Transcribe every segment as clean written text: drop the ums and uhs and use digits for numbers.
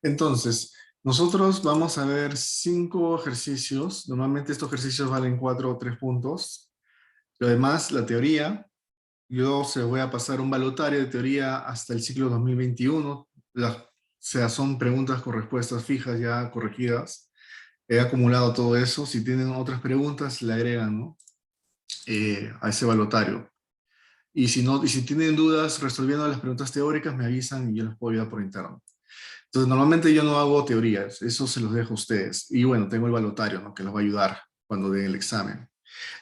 Entonces, nosotros vamos a ver 5 ejercicios. Normalmente estos ejercicios valen 4 o 3 puntos. Lo demás, la teoría. Yo se voy a pasar un balotario de teoría hasta el ciclo 2021. O sea, son preguntas con respuestas fijas ya corregidas. He acumulado todo eso. Si tienen otras preguntas, le agregan, ¿no? A ese balotario. Y si no, y si tienen dudas resolviendo las preguntas teóricas, me avisan y yo les puedo ayudar por interno. Entonces, normalmente yo no hago teorías, eso se los dejo a ustedes. Y bueno, tengo el balotario, ¿no? Que los va a ayudar cuando den el examen.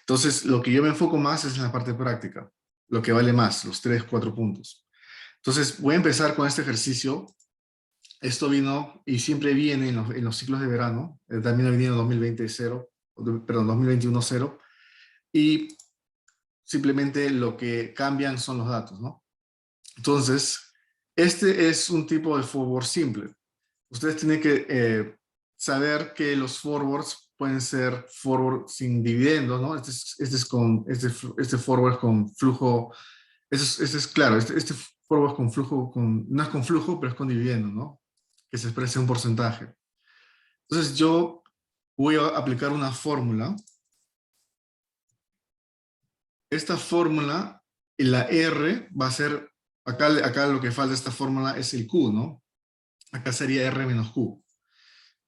Entonces, lo que yo me enfoco más es en la parte práctica, lo que vale más, los 3, 4 puntos. Entonces, voy a empezar con este ejercicio. Esto vino y siempre viene en los ciclos de verano. También ha venido en 2020 0, perdón, 2021 0. Y simplemente lo que cambian son los datos, ¿no? Entonces, este es un tipo de forward simple. Ustedes tienen que saber que los forwards pueden ser forward sin dividendo, ¿no? Este forward con flujo, este es claro, este forward con flujo, no es con flujo, pero es con dividendo, ¿no? Que se expresa un porcentaje. Entonces yo voy a aplicar una fórmula. Esta fórmula, la R va a ser, acá lo que falta de esta fórmula es el Q, ¿no? Acá sería R menos Q.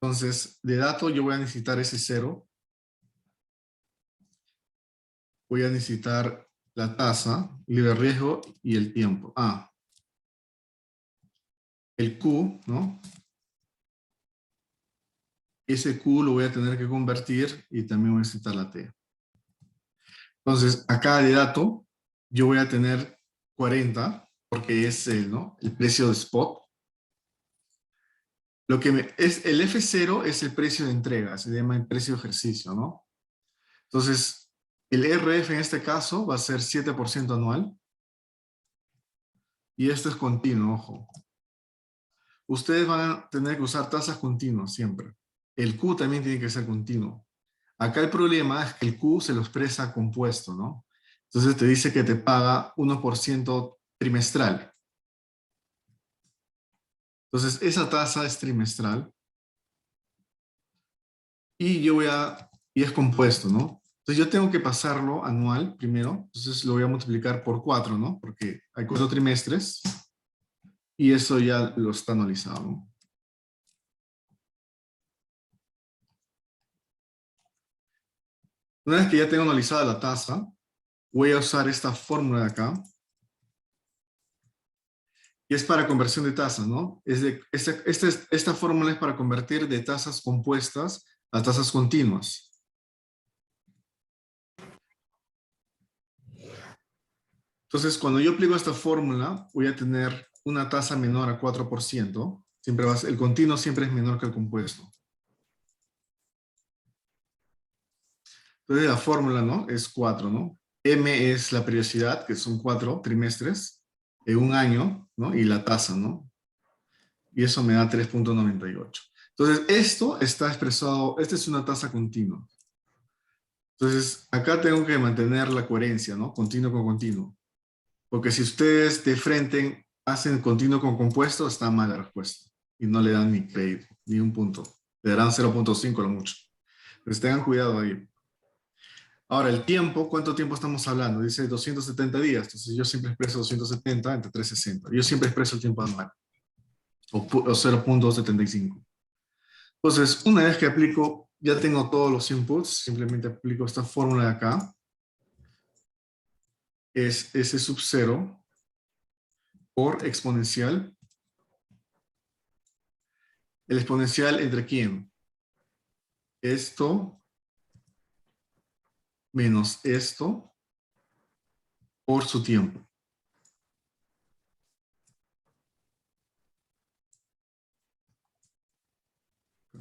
Entonces, de dato yo voy a necesitar ese 0. Voy a necesitar la tasa, libre riesgo y el tiempo. El Q, ¿no? Ese Q lo voy a tener que convertir y también voy a necesitar la T. Entonces, acá de dato, yo voy a tener 40, porque es ¿no? el precio de spot. El F0 es el precio de entrega, se llama el precio de ejercicio, ¿no? Entonces, el RF en este caso va a ser 7% anual. Y esto es continuo, ojo. Ustedes van a tener que usar tasas continuas siempre. El Q también tiene que ser continuo. Acá el problema es que el Q se lo expresa compuesto, ¿no? Entonces te dice que te paga 1% trimestral. Entonces esa tasa es trimestral. Y y es compuesto, ¿no? Entonces yo tengo que pasarlo anual primero. Entonces lo voy a multiplicar por 4, ¿no? Porque hay 4 trimestres. Y eso ya lo está anualizado, ¿no? Una vez que ya tengo analizada la tasa, voy a usar esta fórmula de acá, y es para conversión de tasas, ¿no? Esta fórmula es para convertir de tasas compuestas a tasas continuas. Entonces, cuando yo aplico esta fórmula, voy a tener una tasa menor a 4%. El continuo siempre es menor que el compuesto. Entonces, la fórmula, ¿no? Es 4, ¿no? M es la periodicidad, que son 4 trimestres en un año, ¿no? Y la tasa, ¿no? Y eso me da 3.98. Entonces, esto está expresado, esta es una tasa continua. Entonces, acá tengo que mantener la coherencia, ¿no? Continuo con continuo. Porque si ustedes de frente hacen continuo con compuesto, está mal la respuesta. Y no le dan ni crédito, ni un punto. Le darán 0.5 lo mucho. Entonces, tengan cuidado ahí. Ahora, el tiempo, ¿cuánto tiempo estamos hablando? Dice 270 días. Entonces, yo siempre expreso 270 entre 360. Yo siempre expreso el tiempo anual. O 0.75. Entonces, una vez que aplico, ya tengo todos los inputs, simplemente aplico esta fórmula de acá. Es S sub 0 por exponencial. ¿El exponencial entre quién? Esto menos esto por su tiempo.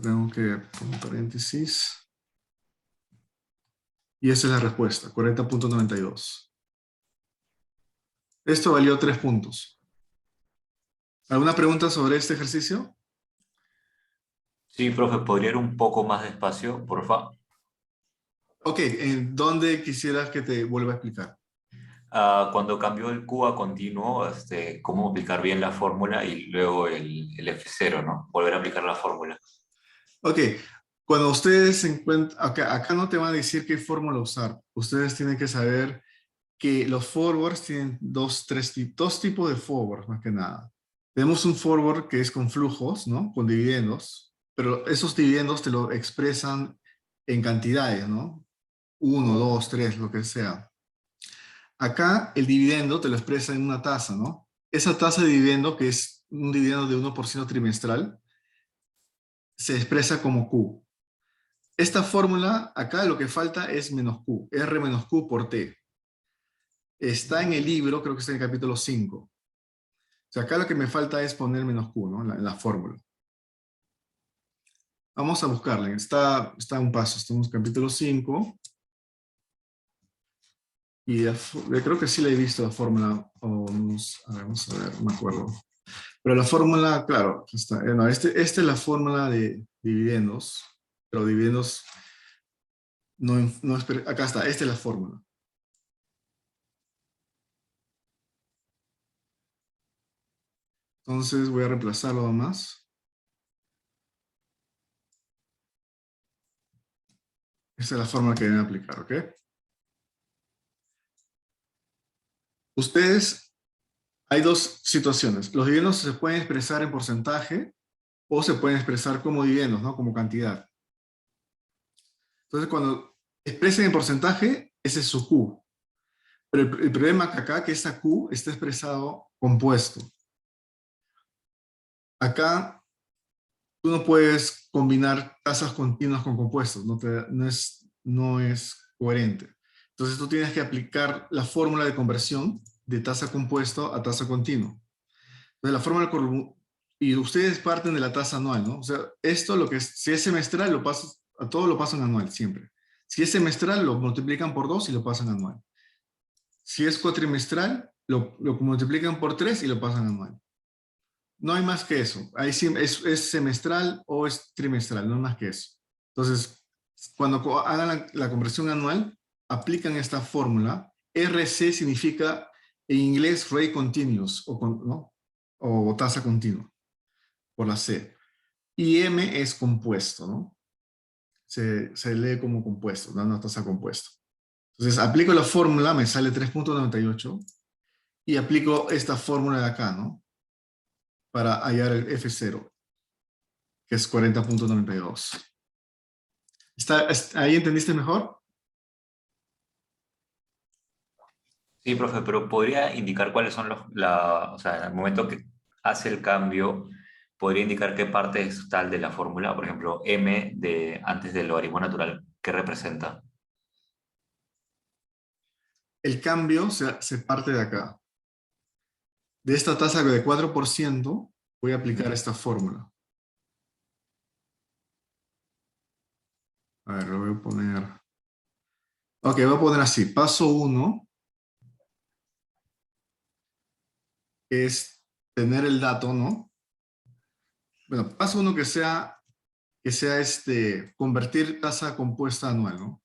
Tengo que poner paréntesis. Y esa es la respuesta, 40.92. Esto valió 3 puntos. ¿Alguna pregunta sobre este ejercicio? Sí, profe, ¿podría ir un poco más despacio, por favor? Ok, ¿en dónde quisieras que te vuelva a explicar? Cuando cambió el Q a continuo, cómo aplicar bien la fórmula y luego el F0, ¿no? Volver a aplicar la fórmula. Ok, cuando ustedes se encuentran, acá no te van a decir qué fórmula usar. Ustedes tienen que saber que los forwards tienen dos tipos de forwards, más que nada. Tenemos un forward que es con flujos, ¿no? Con dividendos, pero esos dividendos te lo expresan en cantidades, ¿no? 1, 2, 3, lo que sea. Acá el dividendo te lo expresa en una tasa, ¿no? Esa tasa de dividendo, que es un dividendo de 1% trimestral, se expresa como Q. Esta fórmula, acá lo que falta es menos Q, R menos Q por T. Está en el libro, creo que está en el capítulo 5. O sea, acá lo que me falta es poner menos Q, ¿no? En la fórmula. Vamos a buscarla. Está un paso. Estamos en capítulo 5. Y creo que sí la he visto la fórmula. Vamos a ver, no me acuerdo. Pero la fórmula, claro, está. No, esta es la fórmula de dividendos. Pero dividendos, no acá está, esta es la fórmula. Entonces voy a reemplazarlo nomás. Esta es la fórmula que deben aplicar, ¿ok? Ustedes, hay dos situaciones. Los dividendos se pueden expresar en porcentaje o se pueden expresar como dividendos, ¿no? Como cantidad. Entonces, cuando expresen en porcentaje, ese es su Q. Pero el problema acá es que esa Q está expresado compuesto. Acá tú no puedes combinar tasas continuas con compuestos, no es coherente. Entonces tú tienes que aplicar la fórmula de conversión de tasa compuesto a tasa continua. Entonces la fórmula, y ustedes parten de la tasa anual, ¿no? O sea, esto si es semestral, a todo lo pasan anual, siempre. Si es semestral, lo multiplican por 2 y lo pasan anual. Si es cuatrimestral, lo multiplican por 3 y lo pasan anual. No hay más que eso. Ahí es semestral o es trimestral, no hay más que eso. Entonces, cuando hagan la conversión anual, aplican esta fórmula. RC significa en inglés rate continuous, ¿no? O tasa continua, por la C. Y M es compuesto, ¿no? Se lee como compuesto, dando una tasa compuesta. Entonces, aplico la fórmula, me sale 3.98, y aplico esta fórmula de acá, ¿no? Para hallar el F0, que es 40.92. ¿Ahí entendiste mejor? Sí, profe, pero ¿podría indicar cuáles son o sea, en el momento que hace el cambio, podría indicar qué parte es tal de la fórmula? Por ejemplo, M antes del logaritmo natural, ¿qué representa? El cambio se parte de acá. De esta tasa de 4%, voy a aplicar esta fórmula. A ver, lo voy a poner. Ok, voy a poner así. Paso 1 es tener el dato, ¿no? Bueno, paso 1 que sea convertir tasa compuesta anual, ¿no?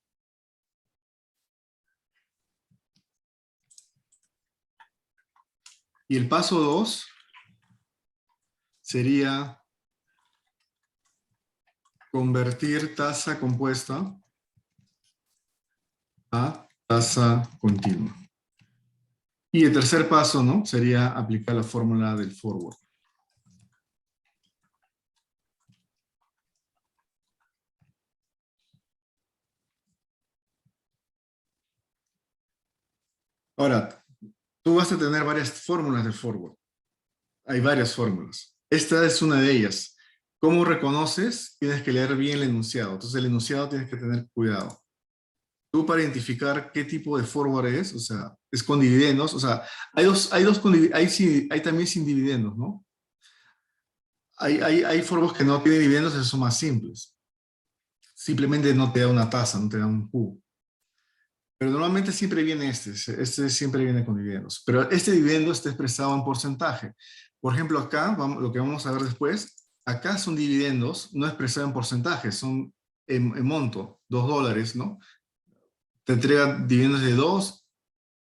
Y el paso 2 sería convertir tasa compuesta a tasa continua. Y el tercer paso, ¿no? Sería aplicar la fórmula del forward. Ahora, tú vas a tener varias fórmulas de forward. Hay varias fórmulas. Esta es una de ellas. ¿Cómo reconoces? Tienes que leer bien el enunciado. Entonces el enunciado tienes que tener cuidado. Tú para identificar qué tipo de forward es, o sea, es con dividendos, o sea, hay también sin dividendos, ¿no? Hay forwards que no tienen dividendos, esos son más simples. Simplemente no te da una tasa, no te da un Q. Pero normalmente siempre viene este siempre viene con dividendos. Pero este dividendo está expresado en porcentaje. Por ejemplo, acá, lo que vamos a ver después, acá son dividendos no expresados en porcentaje, son en monto, $2, ¿no? Te entrega dividendos de 2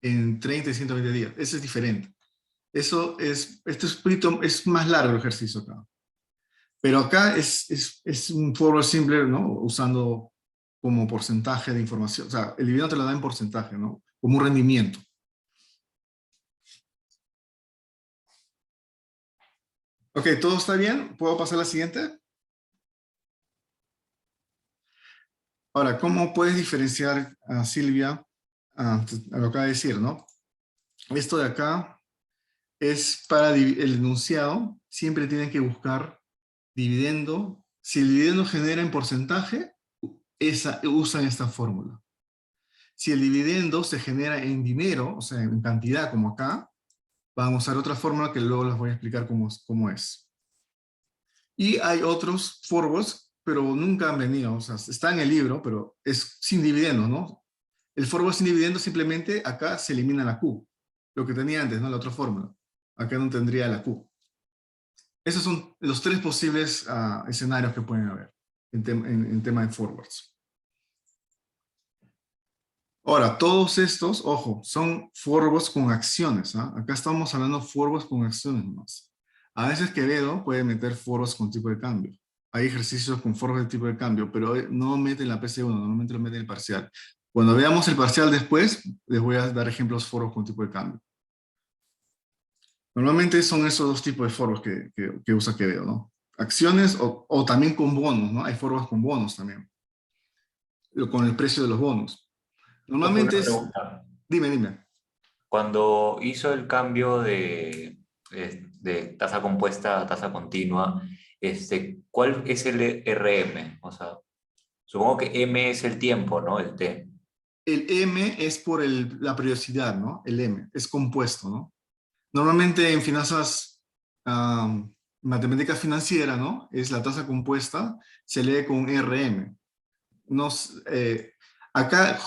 en 30 y 120 días. Eso es diferente. Este es más largo el ejercicio acá. Pero acá es un forward simple, ¿no? Usando como porcentaje de información. O sea, el dividendo te lo da en porcentaje, ¿no? Como un rendimiento. Ok, ¿todo está bien? ¿Puedo pasar a la siguiente? Ahora, ¿cómo puedes diferenciar a Silvia a lo que acaba de decir, ¿no? Esto de acá es para el enunciado, siempre tienen que buscar dividendo. Si el dividendo genera en porcentaje, usan esta fórmula. Si el dividendo se genera en dinero, o sea, en cantidad como acá, van a usar otra fórmula que luego les voy a explicar cómo es. Y hay otros forwards, pero nunca han venido, o sea, está en el libro, pero es sin dividendo, ¿no? El forward sin dividendo simplemente acá se elimina la Q, lo que tenía antes, ¿no? La otra fórmula. Acá no tendría la Q. Esos son los tres posibles escenarios que pueden haber en tema de forwards. Ahora, todos estos, ojo, son forwards con acciones. Acá estamos hablando de forwards con acciones nomás. A veces Quevedo puede meter forwards con tipo de cambio. Hay ejercicios con forwards de tipo de cambio, pero no mete en la PC1, normalmente lo mete en el parcial. Cuando veamos el parcial después, les voy a dar ejemplos forwards con tipo de cambio. Normalmente son esos dos tipos de forwards que usa Quevedo, ¿no? Acciones o también con bonos, ¿no? Hay forwards con bonos también, con el precio de los bonos. Profe, Normalmente una es... pregunta. Dime. Cuando hizo el cambio de tasa compuesta a tasa continua, ¿cuál es el RM? O sea, supongo que M es el tiempo, ¿no? El T. El M es por la periodicidad, ¿no? El M es compuesto, ¿no? Normalmente en finanzas, matemática financiera, ¿no? Es la tasa compuesta, se lee con RM. Nos, acá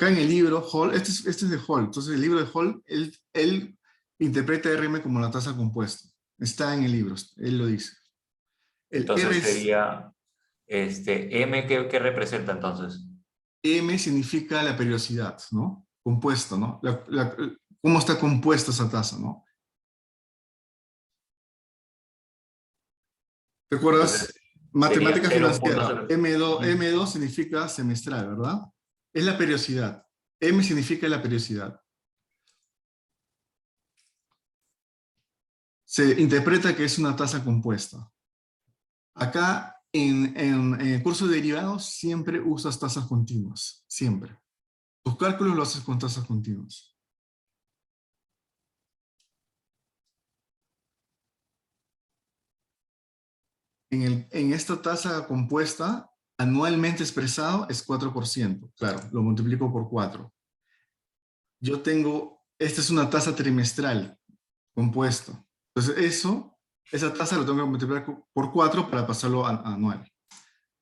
en el libro, Hall, este es de Hall, entonces el libro de Hall, él interpreta RM como la tasa compuesta. Está en el libro, él lo dice. El R Entonces es, sería, M, ¿qué representa entonces? M significa la periodicidad, ¿no? Compuesto, ¿no? ¿Cómo está compuesta esa tasa, ¿no? ¿Te Entonces acuerdas? sería Matemática cero punto financiera. cero. M2 significa semestral, ¿verdad? Es la periodicidad. M significa la periodicidad. Se interpreta que es una tasa compuesta. Acá en el curso de derivados siempre usas tasas continuas. Siempre. Tus cálculos los haces con tasas continuas. En esta tasa compuesta, anualmente expresado es 4%. Claro, lo multiplico por 4. Yo tengo, esta es una tasa trimestral compuesto. Entonces esa tasa lo tengo que multiplicar por 4 para pasarlo a anual.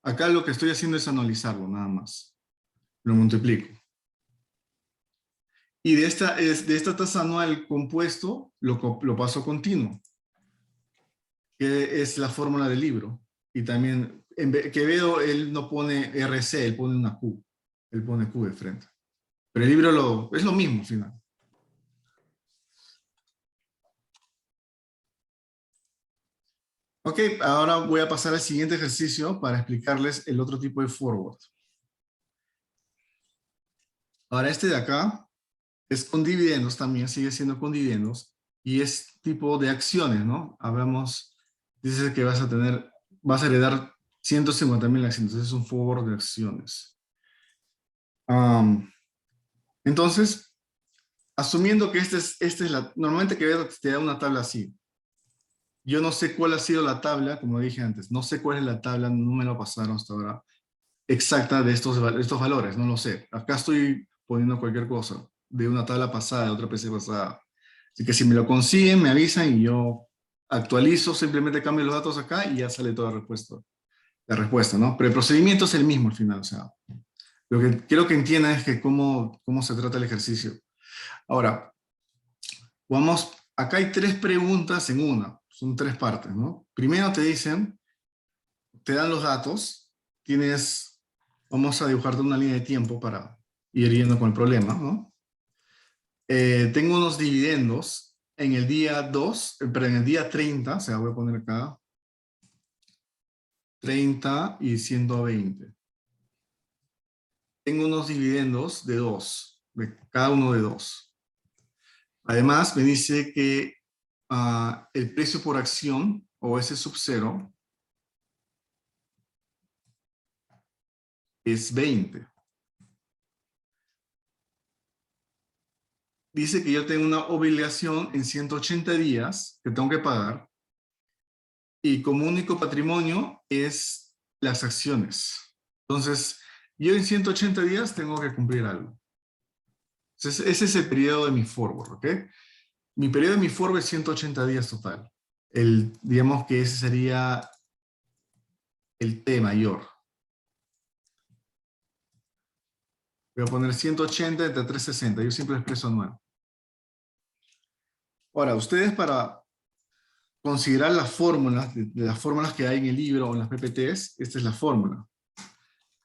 Acá lo que estoy haciendo es analizarlo nada más. Lo multiplico. Y de esta tasa anual compuesto lo paso a continuo, que es la fórmula del libro. Y también, Quevedo, él no pone RC, él pone una Q. Él pone Q de frente. Pero el libro es lo mismo al final. Ok, ahora voy a pasar al siguiente ejercicio para explicarles el otro tipo de forward. Ahora este de acá es con dividendos también, sigue siendo con dividendos, y es tipo de acciones, ¿no? Hablamos, dice que vas a heredar 150.000 acciones, es un forward de acciones. Entonces, asumiendo que normalmente que te da una tabla así. Yo no sé cuál ha sido la tabla, como dije antes, no sé cuál es la tabla, no me lo pasaron hasta ahora, exacta de estos valores, no lo sé. Acá estoy poniendo cualquier cosa, de una tabla pasada, de otra PC pasada. Así que si me lo consiguen, me avisan y yo actualizo, simplemente cambio los datos acá y ya sale toda la respuesta, ¿no? Pero el procedimiento es el mismo al final, o sea, lo que quiero que entiendan es que cómo se trata el ejercicio. Ahora, acá hay 3 preguntas en una, son 3 partes, ¿no? Primero te dan los datos, vamos a dibujarte una línea de tiempo para ir yendo con el problema, ¿no? Tengo unos dividendos en el día 2, pero en el día 30, o sea, voy a poner acá 30 y 120. Tengo unos dividendos de 2, de cada uno de 2. Además, me dice que el precio por acción, o ese sub 0, es 20. Dice que yo tengo una obligación en 180 días que tengo que pagar, y como único patrimonio es las acciones. Entonces, yo en 180 días tengo que cumplir algo. Entonces, ese es el periodo de mi forward, ¿ok? Mi periodo de mi forward es 180 días total. Digamos que ese sería el T mayor. Voy a poner 180 entre 360. Yo siempre expreso anual. Ahora, ustedes para considerar las fórmulas, de las fórmulas que hay en el libro o en las PPTs, esta es la fórmula.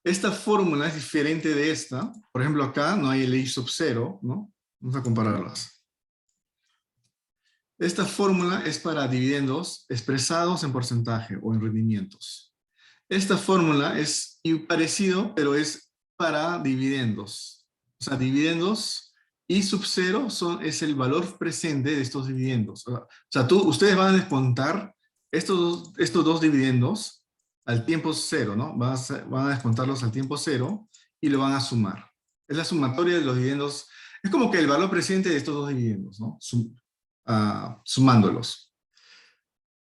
Esta fórmula es diferente de esta. Por ejemplo, acá no hay el I sub 0, ¿no? Vamos a compararlas. Esta fórmula es para dividendos expresados en porcentaje o en rendimientos. Esta fórmula es parecido, pero es para dividendos. O sea, dividendos I sub 0 es el valor presente de estos dividendos. O sea, ustedes van a descontar estos dos dividendos al tiempo cero, ¿no? Van a descontarlos al tiempo cero y lo van a sumar. Es la sumatoria de los dividendos. Es como que el valor presente de estos dos dividendos, ¿no? Sumándolos.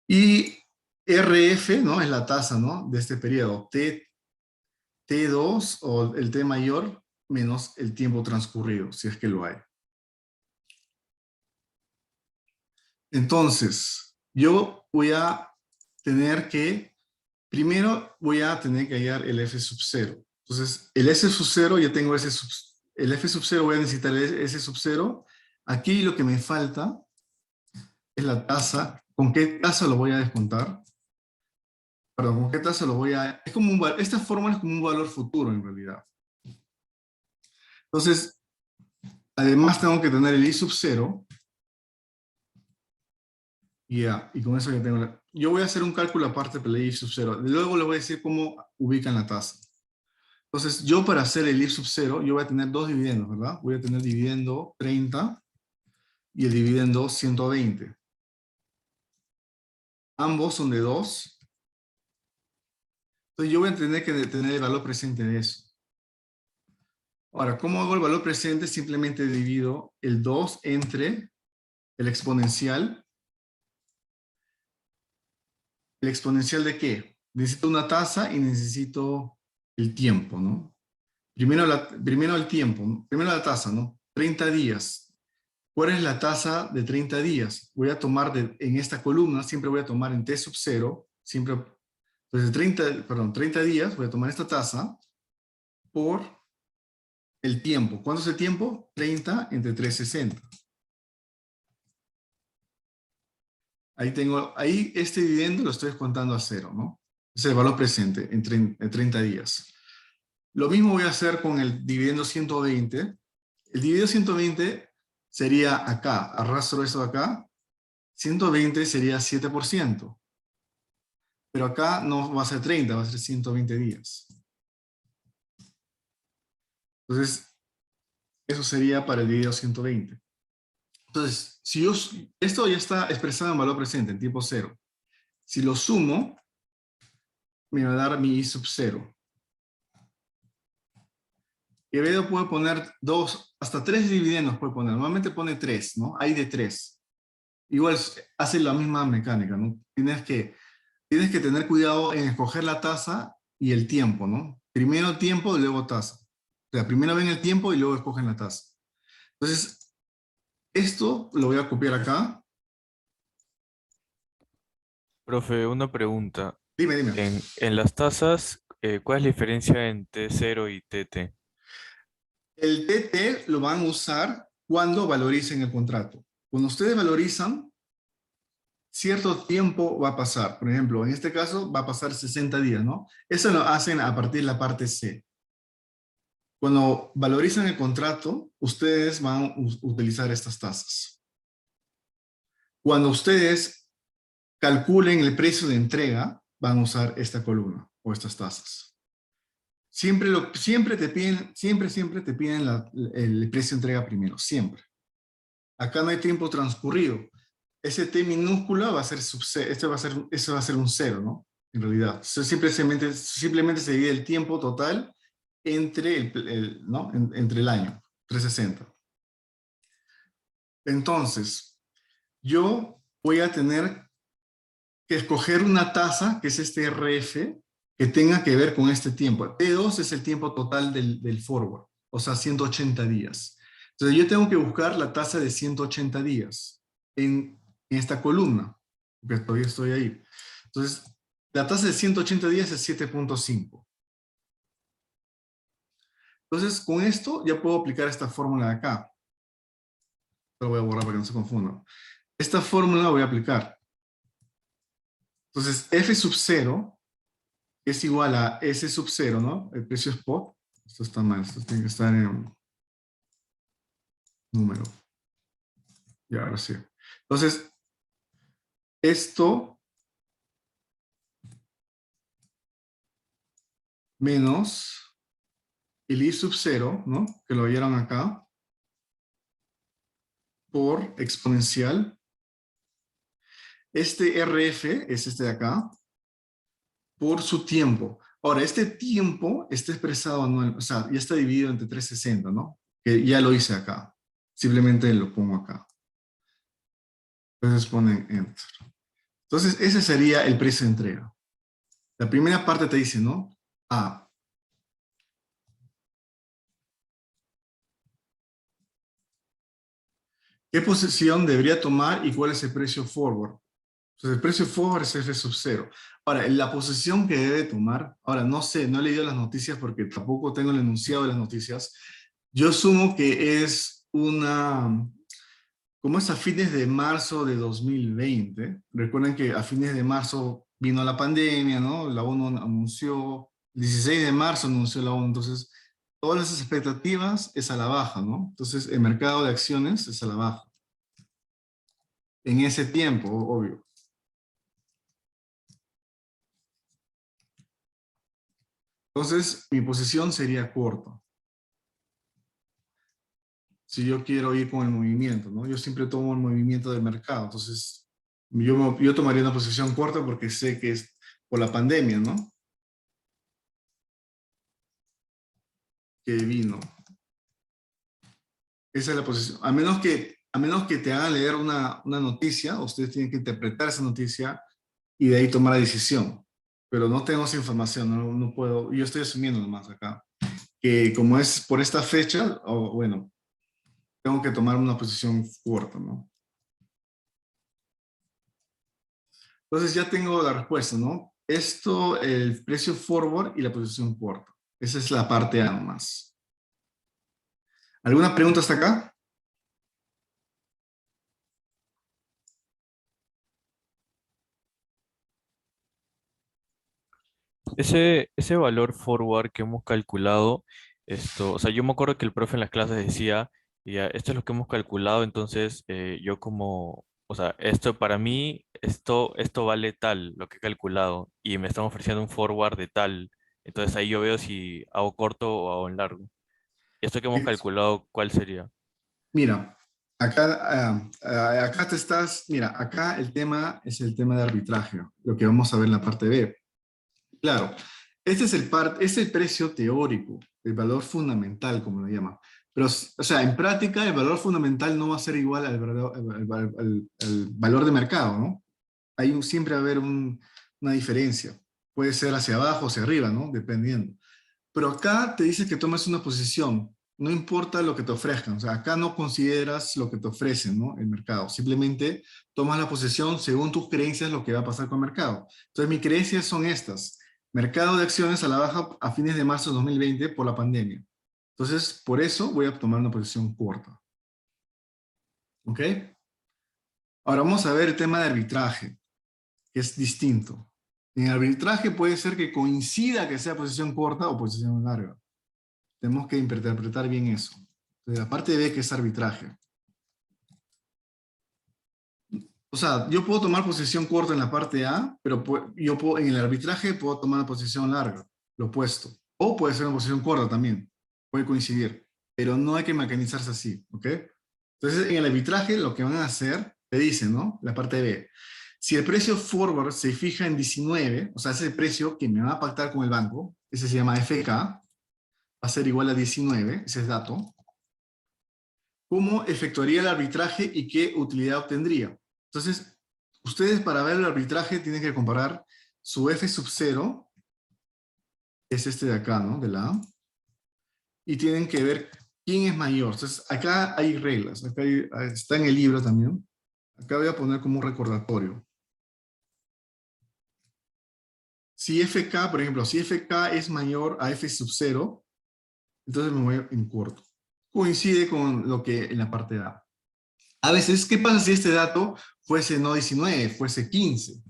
Y RF, ¿no? Es la tasa, ¿no? De este periodo. T2 o el T mayor menos el tiempo transcurrido, si es que lo hay. Entonces, yo voy a tener que, primero voy a tener que hallar el F sub 0. Entonces, el S sub 0, ya tengo el F sub 0, voy a necesitar el S sub 0. Aquí lo que me falta es la tasa. ¿Con qué tasa lo voy a descontar? Perdón, ¿con qué tasa lo voy a...? Es como esta fórmula es como un valor futuro en realidad. Entonces, además tengo que tener el I sub 0. Y con eso ya tengo yo voy a hacer un cálculo aparte para el I sub 0. Luego le voy a decir cómo ubican la tasa. Entonces, yo para hacer el I sub 0, yo voy a tener dos dividendos, ¿verdad? Voy a tener dividendo 30 y el dividendo 120. Ambos son de 2. Entonces, yo voy a tener que tener el valor presente de eso. Ahora, ¿cómo hago el valor presente? Simplemente divido el 2 entre el exponencial. ¿El exponencial de qué? Necesito una tasa y necesito el tiempo, ¿no? Primero el tiempo, ¿no? Primero la tasa, ¿no? 30 días. ¿Cuál es la tasa de 30 días? Voy a tomar en esta columna, siempre voy a tomar en T sub 0, siempre, entonces 30 días, voy a tomar esta tasa por el tiempo. ¿Cuánto es el tiempo? 30 entre 360. Ahí este dividendo lo estoy descontando a 0, ¿no? Es el valor presente en 30 días. Lo mismo voy a hacer con el dividendo 120. El dividendo 120 sería acá, arrastro eso acá, 120 sería 7%. Pero acá no va a ser 30, va a ser 120 días. Entonces, eso sería para el dividendo 120. Entonces, esto ya está expresado en valor presente, en tiempo cero. Si lo sumo, me va a dar mi I sub 0. Quevedo puede poner hasta 3 dividendos puede poner. Normalmente pone 3, ¿no? Hay de 3. Igual hace la misma mecánica, ¿no? Tienes que tener cuidado en escoger la tasa y el tiempo, ¿no? Primero tiempo y luego tasa. O sea, primero ven el tiempo y luego escogen la tasa. Entonces, esto lo voy a copiar acá. Profe, una pregunta. Dime. En las tasas, ¿cuál es la diferencia entre T0 y TT? El TT lo van a usar cuando valoricen el contrato. Cuando ustedes valorizan, cierto tiempo va a pasar. Por ejemplo, en este caso va a pasar 60 días, ¿no? Eso lo hacen a partir de la parte C. Cuando valorizan el contrato, ustedes van a utilizar estas tasas. Cuando ustedes calculen el precio de entrega, van a usar esta columna o estas tasas. Siempre te piden el precio de entrega primero, siempre. Acá no hay tiempo transcurrido. Ese T minúscula va a ser ese va a ser un 0, ¿no? En realidad. Simplemente se divide el tiempo total entre entre el año, 360. Entonces, yo voy a tener que escoger una tasa, que es este RF, que tenga que ver con este tiempo. T2 es el tiempo total del forward, o sea, 180 días. Entonces yo tengo que buscar la tasa de 180 días en esta columna, porque todavía estoy ahí. Entonces, la tasa de 180 días es 7.5. Entonces, con esto ya puedo aplicar esta fórmula de acá. Lo voy a borrar para que no se confunda. Esta fórmula la voy a aplicar. Entonces, F sub 0 es igual a S sub 0, ¿no? El precio spot. Esto está mal, esto tiene que estar en número. Ya, ahora sí. Entonces, esto menos el I sub 0, ¿no? Que lo vieron acá, por exponencial. Este RF es este de acá, por su tiempo. Ahora, este tiempo está expresado anual, o sea, ya está dividido entre 360, ¿no? Que ya lo hice acá. Simplemente lo pongo acá. Entonces ponen Enter. Entonces, ese sería el precio de entrega. La primera parte te dice, ¿no? A. ¿Qué posición debería tomar y cuál es el precio forward? Entonces, el precio forward es F sub 0. Ahora, la posición que debe tomar, ahora no sé, no he leído las noticias porque tampoco tengo el enunciado de las noticias. Yo asumo que es como es a fines de marzo de 2020. Recuerden que a fines de marzo vino la pandemia, ¿no? La ONU anunció, el 16 de marzo anunció la ONU, entonces todas las expectativas es a la baja, ¿no? Entonces el mercado de acciones es a la baja. En ese tiempo, obvio. Entonces, mi posición sería corta. Si yo quiero ir con el movimiento, ¿no? Yo siempre tomo el movimiento del mercado. Entonces, yo tomaría una posición corta porque sé que es por la pandemia, ¿no? Que vino. Esa es la posición. A menos que te hagan leer una noticia, ustedes tienen que interpretar esa noticia y de ahí tomar la decisión. Pero no tengo esa información, no puedo. Yo estoy asumiendo nomás acá. Que como es por esta fecha, bueno, tengo que tomar una posición corta, ¿no? Entonces ya tengo la respuesta, ¿no? Esto, el precio forward y la posición corta. Esa es la parte A nomás. ¿Alguna pregunta hasta acá? Ese valor forward que hemos calculado, o sea, yo me acuerdo que el profe en las clases decía, ya, esto es lo que hemos calculado, entonces yo como, o sea, esto para mí, esto vale tal, lo que he calculado, y me están ofreciendo un forward de tal, entonces ahí yo veo si hago corto o hago en largo. Esto que hemos calculado, ¿cuál sería? Mira, acá mira, acá el tema es el tema de arbitraje, lo que vamos a ver en la parte B. Claro, este es el precio teórico, el valor fundamental, como lo llaman. Pero, o sea, en práctica el valor fundamental no va a ser igual al valor de mercado, ¿no? Siempre va a haber una diferencia. Puede ser hacia abajo o hacia arriba, ¿no? Dependiendo. Pero acá te dice que tomes una posición. No importa lo que te ofrezcan. O sea, acá no consideras lo que te ofrecen, ¿no? El mercado. Simplemente tomas la posición según tus creencias lo que va a pasar con el mercado. Entonces, mis creencias son estas. Mercado de acciones a la baja a fines de marzo de 2020 por la pandemia. Entonces, por eso voy a tomar una posición corta. ¿Ok? Ahora vamos a ver el tema de arbitraje, que es distinto. En arbitraje puede ser que coincida que sea posición corta o posición larga. Tenemos que interpretar bien eso. Entonces, la parte B, que es arbitraje. O sea, yo puedo tomar posición corta en la parte A, pero en el arbitraje puedo tomar una posición larga, lo opuesto. O puede ser una posición corta también, puede coincidir. Pero no hay que mecanizarse así, ¿ok? Entonces, en el arbitraje lo que van a hacer, te dicen, ¿no? La parte B. Si el precio forward se fija en 19, o sea, ese precio que me va a pactar con el banco, ese se llama FK, va a ser igual a 19, ese es dato. ¿Cómo efectuaría el arbitraje y qué utilidad obtendría? Entonces, ustedes para ver el arbitraje tienen que comparar su F sub 0, es este de acá, ¿no? De la A, y tienen que ver quién es mayor. Entonces, acá hay reglas, está en el libro también. Acá voy a poner como un recordatorio. Si FK, por ejemplo, si FK es mayor a F sub 0, entonces me voy en corto. Coincide con lo que en la parte A. A veces, ¿qué pasa si este dato fuese no 19, fuese 15?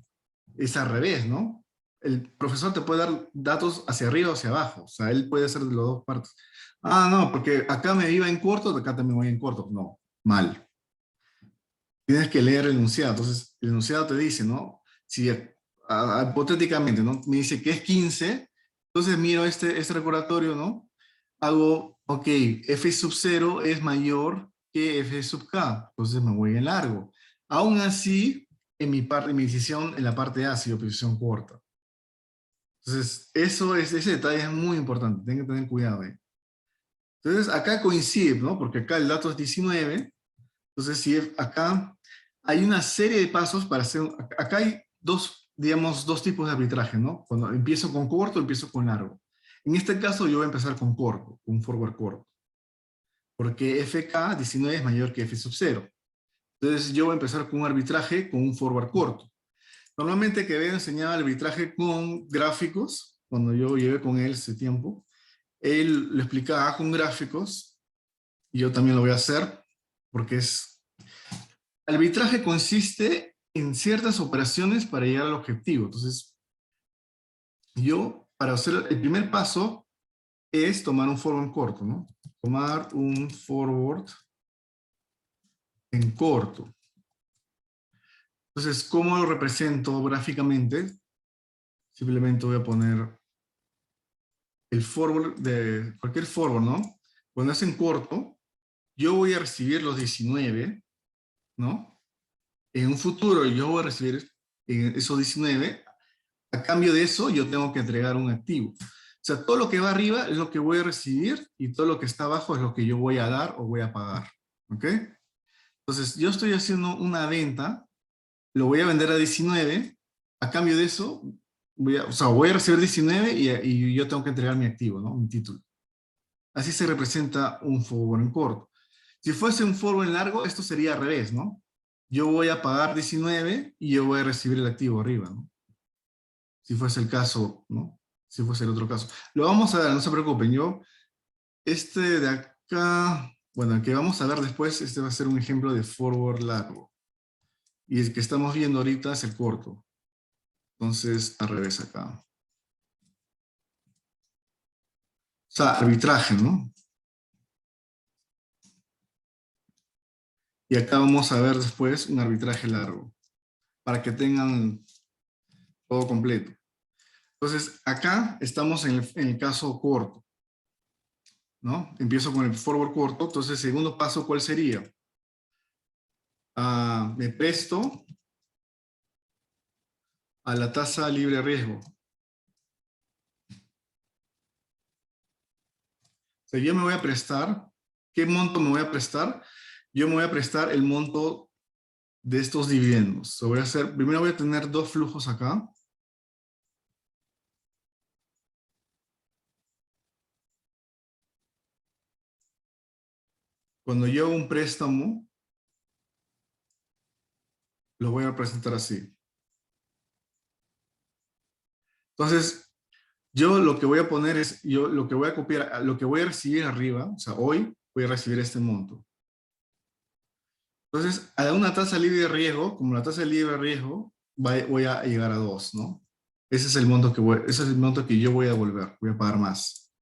Es al revés, ¿no? El profesor te puede dar datos hacia arriba o hacia abajo. O sea, él puede hacer de las dos partes. Ah, no, porque acá me iba en corto, acá también voy en corto. No, mal. Tienes que leer el enunciado. Entonces, el enunciado te dice, ¿no? Si hipotéticamente, ¿no? Me dice que es 15, entonces miro este recordatorio, ¿no? Hago, ok, F sub 0 es mayor que F sub K, entonces me voy en largo. Aún así, en mi decisión, en la parte A, ha sido posición corta. Entonces, ese detalle es muy importante, tienen que tener cuidado ahí. Entonces, acá coincide, ¿no? Porque acá el dato es 19, entonces si acá hay una serie de pasos para hacer, acá hay digamos, dos tipos de arbitraje, ¿no? Cuando empiezo con corto, empiezo con largo. En este caso yo voy a empezar con corto, con un forward corto. Porque FK 19 es mayor que F sub 0. Entonces yo voy a empezar con un arbitraje con un forward corto. Normalmente que había enseñado el arbitraje con gráficos, cuando yo llevé con él ese tiempo, él lo explicaba con gráficos, y yo también lo voy a hacer, porque el arbitraje consiste en ciertas operaciones para llegar al objetivo. Entonces, yo, para hacer el primer paso, es tomar un forward en corto, ¿no? Tomar un forward en corto. Entonces, ¿cómo lo represento gráficamente? Simplemente voy a poner el forward de cualquier forward, ¿no? Cuando es en corto, yo voy a recibir los 19, ¿no? En un futuro yo voy a recibir esos 19. A cambio de eso, yo tengo que entregar un activo. O sea, todo lo que va arriba es lo que voy a recibir y todo lo que está abajo es lo que yo voy a dar o voy a pagar. ¿Ok? Entonces, yo estoy haciendo una venta, lo voy a vender a 19, a cambio de eso, voy a recibir 19 y yo tengo que entregar mi activo, ¿no? Mi título. Así se representa un forward en corto. Si fuese un forward en largo, esto sería al revés, ¿no? Yo voy a pagar 19 y yo voy a recibir el activo arriba, ¿no? Si fuese el caso, ¿no? Si fuese el otro caso. Lo vamos a ver, no se preocupen. Este de acá, bueno, el que vamos a ver después, este va a ser un ejemplo de forward largo. Y el que estamos viendo ahorita es el corto. Entonces, al revés acá. O sea, arbitraje, ¿no? Y acá vamos a ver después un arbitraje largo. Para que tengan todo completo. Entonces, acá estamos en el caso corto, ¿no? Empiezo con el forward corto. Entonces, segundo paso, ¿cuál sería? Me presto a la tasa libre de riesgo. O sea, yo me voy a prestar, ¿qué monto me voy a prestar? Yo me voy a prestar el monto de estos dividendos. Primero voy a tener dos flujos acá. Cuando yo hago un préstamo, lo voy a presentar así. Entonces, yo lo que voy a poner es, yo lo que voy a copiar, lo que voy a recibir arriba, o sea, hoy voy a recibir este monto. Entonces, a una tasa libre de riesgo, como la tasa libre de riesgo, voy a llegar a 2, ¿no? Ese es el monto que yo voy a devolver, voy a pagar más.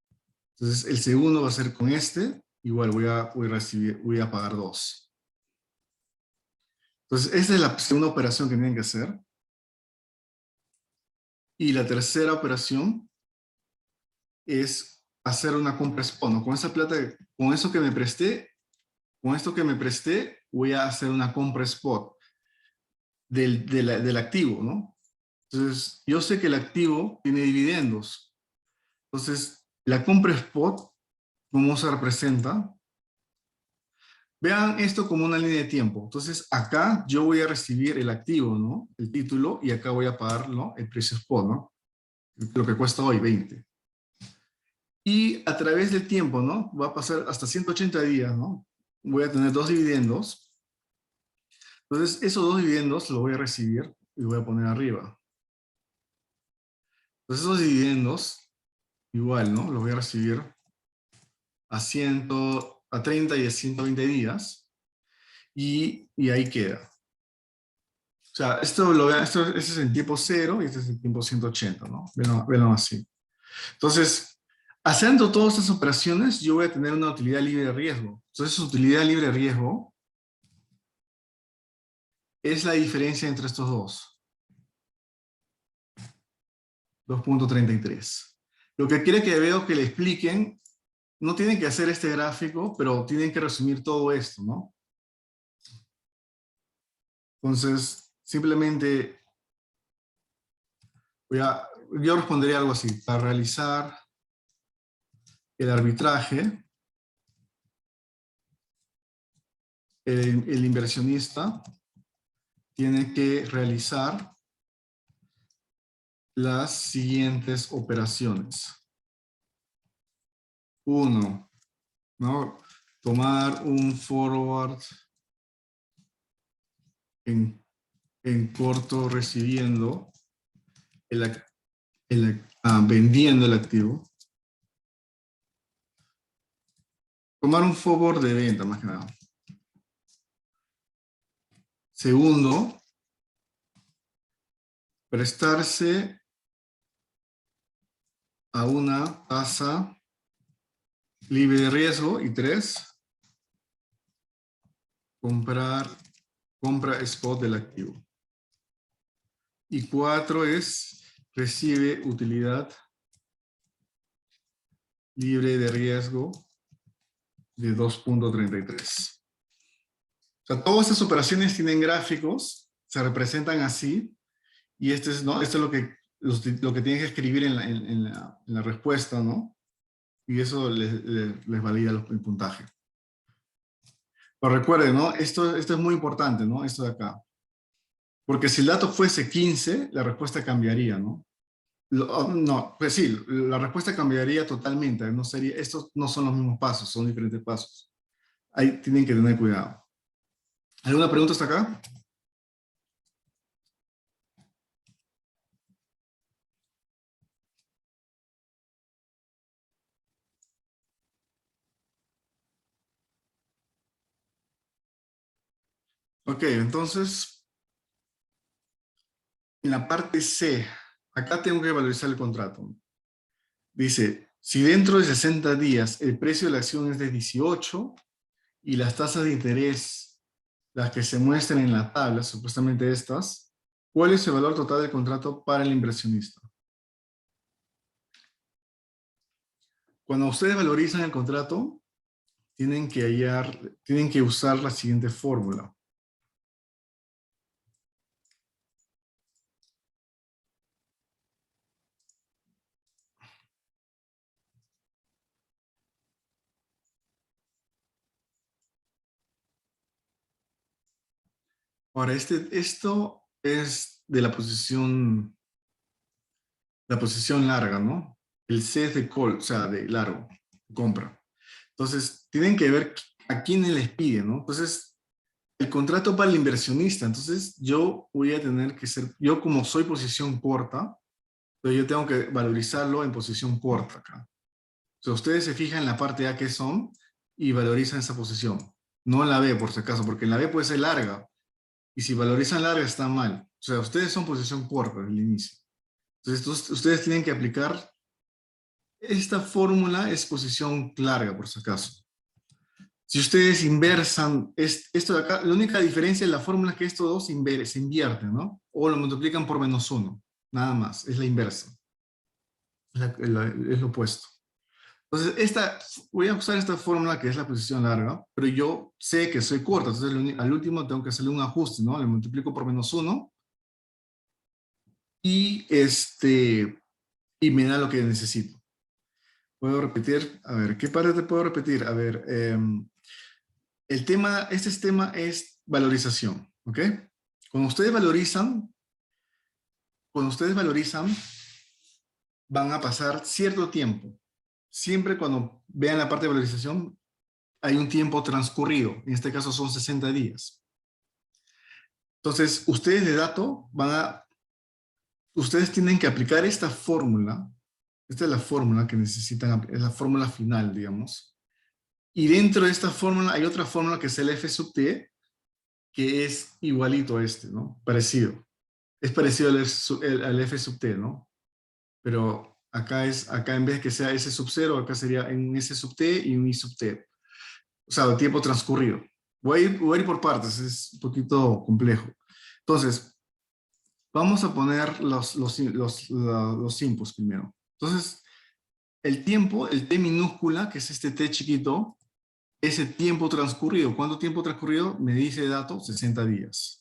Entonces, el segundo va a ser con este. Igual voy a pagar 2. Entonces, esta es la segunda operación que tienen que hacer. Y la tercera operación es hacer una compra spot, ¿no? Con esa plata, con eso que me presté, con esto que me presté, voy a hacer una compra spot del activo, ¿no? Entonces, yo sé que el activo tiene dividendos. Entonces, la compra spot, ¿cómo se representa? Vean esto como una línea de tiempo. Entonces, acá yo voy a recibir el activo, ¿no? El título, y acá voy a pagar, ¿no? El precio spot, ¿no? Lo que cuesta hoy, 20. Y a través del tiempo, ¿no? Va a pasar hasta 180 días, ¿no? Voy a tener 2 dividendos. Entonces, esos 2 dividendos los voy a recibir y voy a poner arriba. Entonces, esos dividendos, igual, ¿no? Los voy a recibir a 30 y a 120 días. Y ahí queda. O sea, este es el tiempo 0 y este es el tiempo 180, ¿no? Véanlo así. Entonces, haciendo todas estas operaciones, yo voy a tener una utilidad libre de riesgo. Entonces, utilidad libre de riesgo es la diferencia entre estos dos. 2.33. Lo que quiere que veo que le expliquen, no tienen que hacer este gráfico, pero tienen que resumir todo esto, ¿no? Entonces, simplemente yo respondería algo así. Para realizar el arbitraje, el inversionista tiene que realizar las siguientes operaciones. 1, ¿no? Tomar un forward en corto recibiendo, vendiendo el activo. Tomar un forward de venta, más que nada. Segundo, prestarse a una tasa libre de riesgo. Y 3, compra spot del activo. Y 4 es recibe utilidad libre de riesgo de 2.33. O sea, todas estas operaciones tienen gráficos, se representan así, y esto es lo que tienen que escribir en la respuesta, ¿no? Y eso les valida el puntaje. Pero recuerden, ¿no? Esto es muy importante, ¿no? Esto de acá. Porque si el dato fuese 15, la respuesta cambiaría, ¿no? No, pues sí, la respuesta cambiaría totalmente. Estos no son los mismos pasos, son diferentes pasos. Ahí tienen que tener cuidado. ¿Alguna pregunta hasta acá? Ok, entonces, en la parte C, acá tengo que valorizar el contrato. Dice, si dentro de 60 días el precio de la acción es de 18 y las tasas de interés, las que se muestran en la tabla, supuestamente estas, ¿cuál es el valor total del contrato para el inversionista? Cuando ustedes valorizan el contrato, tienen que usar la siguiente fórmula. Ahora, esto es de la posición larga, ¿no? El C es de call, o sea, de largo, compra. Entonces, tienen que ver a quién les pide, ¿no? Entonces, el contrato para el inversionista, entonces yo voy a tener que yo como soy posición corta, pero yo tengo que valorizarlo en posición corta acá. O sea, ustedes se fijan en la parte A que son y valorizan esa posición. No en la B, por si acaso, porque en la B puede ser larga. Y si valorizan larga, está mal. O sea, ustedes son posición corta desde el inicio. Entonces, ustedes tienen que aplicar Esta fórmula es posición larga, por si acaso. Si ustedes inversan esto de acá, la única diferencia de la fórmula es que estos dos se invierten, ¿no? O lo multiplican por -1, nada más, es la inversa. Es lo opuesto. Entonces, voy a usar esta fórmula que es la posición larga, pero yo sé que soy corta, entonces al último tengo que hacerle un ajuste, ¿no? Le multiplico por -1 y, y me da lo que necesito. Puedo repetir, a ver, ¿qué parte te puedo repetir? A ver, este tema es valorización, ¿ok? Cuando ustedes valorizan, van a pasar cierto tiempo. Siempre cuando vean la parte de valorización, hay un tiempo transcurrido. En este caso son 60 días. Entonces, ustedes de dato ustedes tienen que aplicar esta fórmula. Esta es la fórmula que necesitan, es la fórmula final, digamos. Y dentro de esta fórmula hay otra fórmula que es el F sub t, que es igualito a este, ¿no? Parecido. Es parecido al F sub t, ¿no? Pero acá en vez de que sea S sub 0, acá sería un S sub t y un I sub t. O sea, el tiempo transcurrido. Voy a ir por partes, es un poquito complejo. Entonces, vamos a poner los tiempos primero. Entonces, el tiempo, el t minúscula, que es este t chiquito, es el tiempo transcurrido. ¿Cuánto tiempo transcurrido? Me dice el dato, 60 días.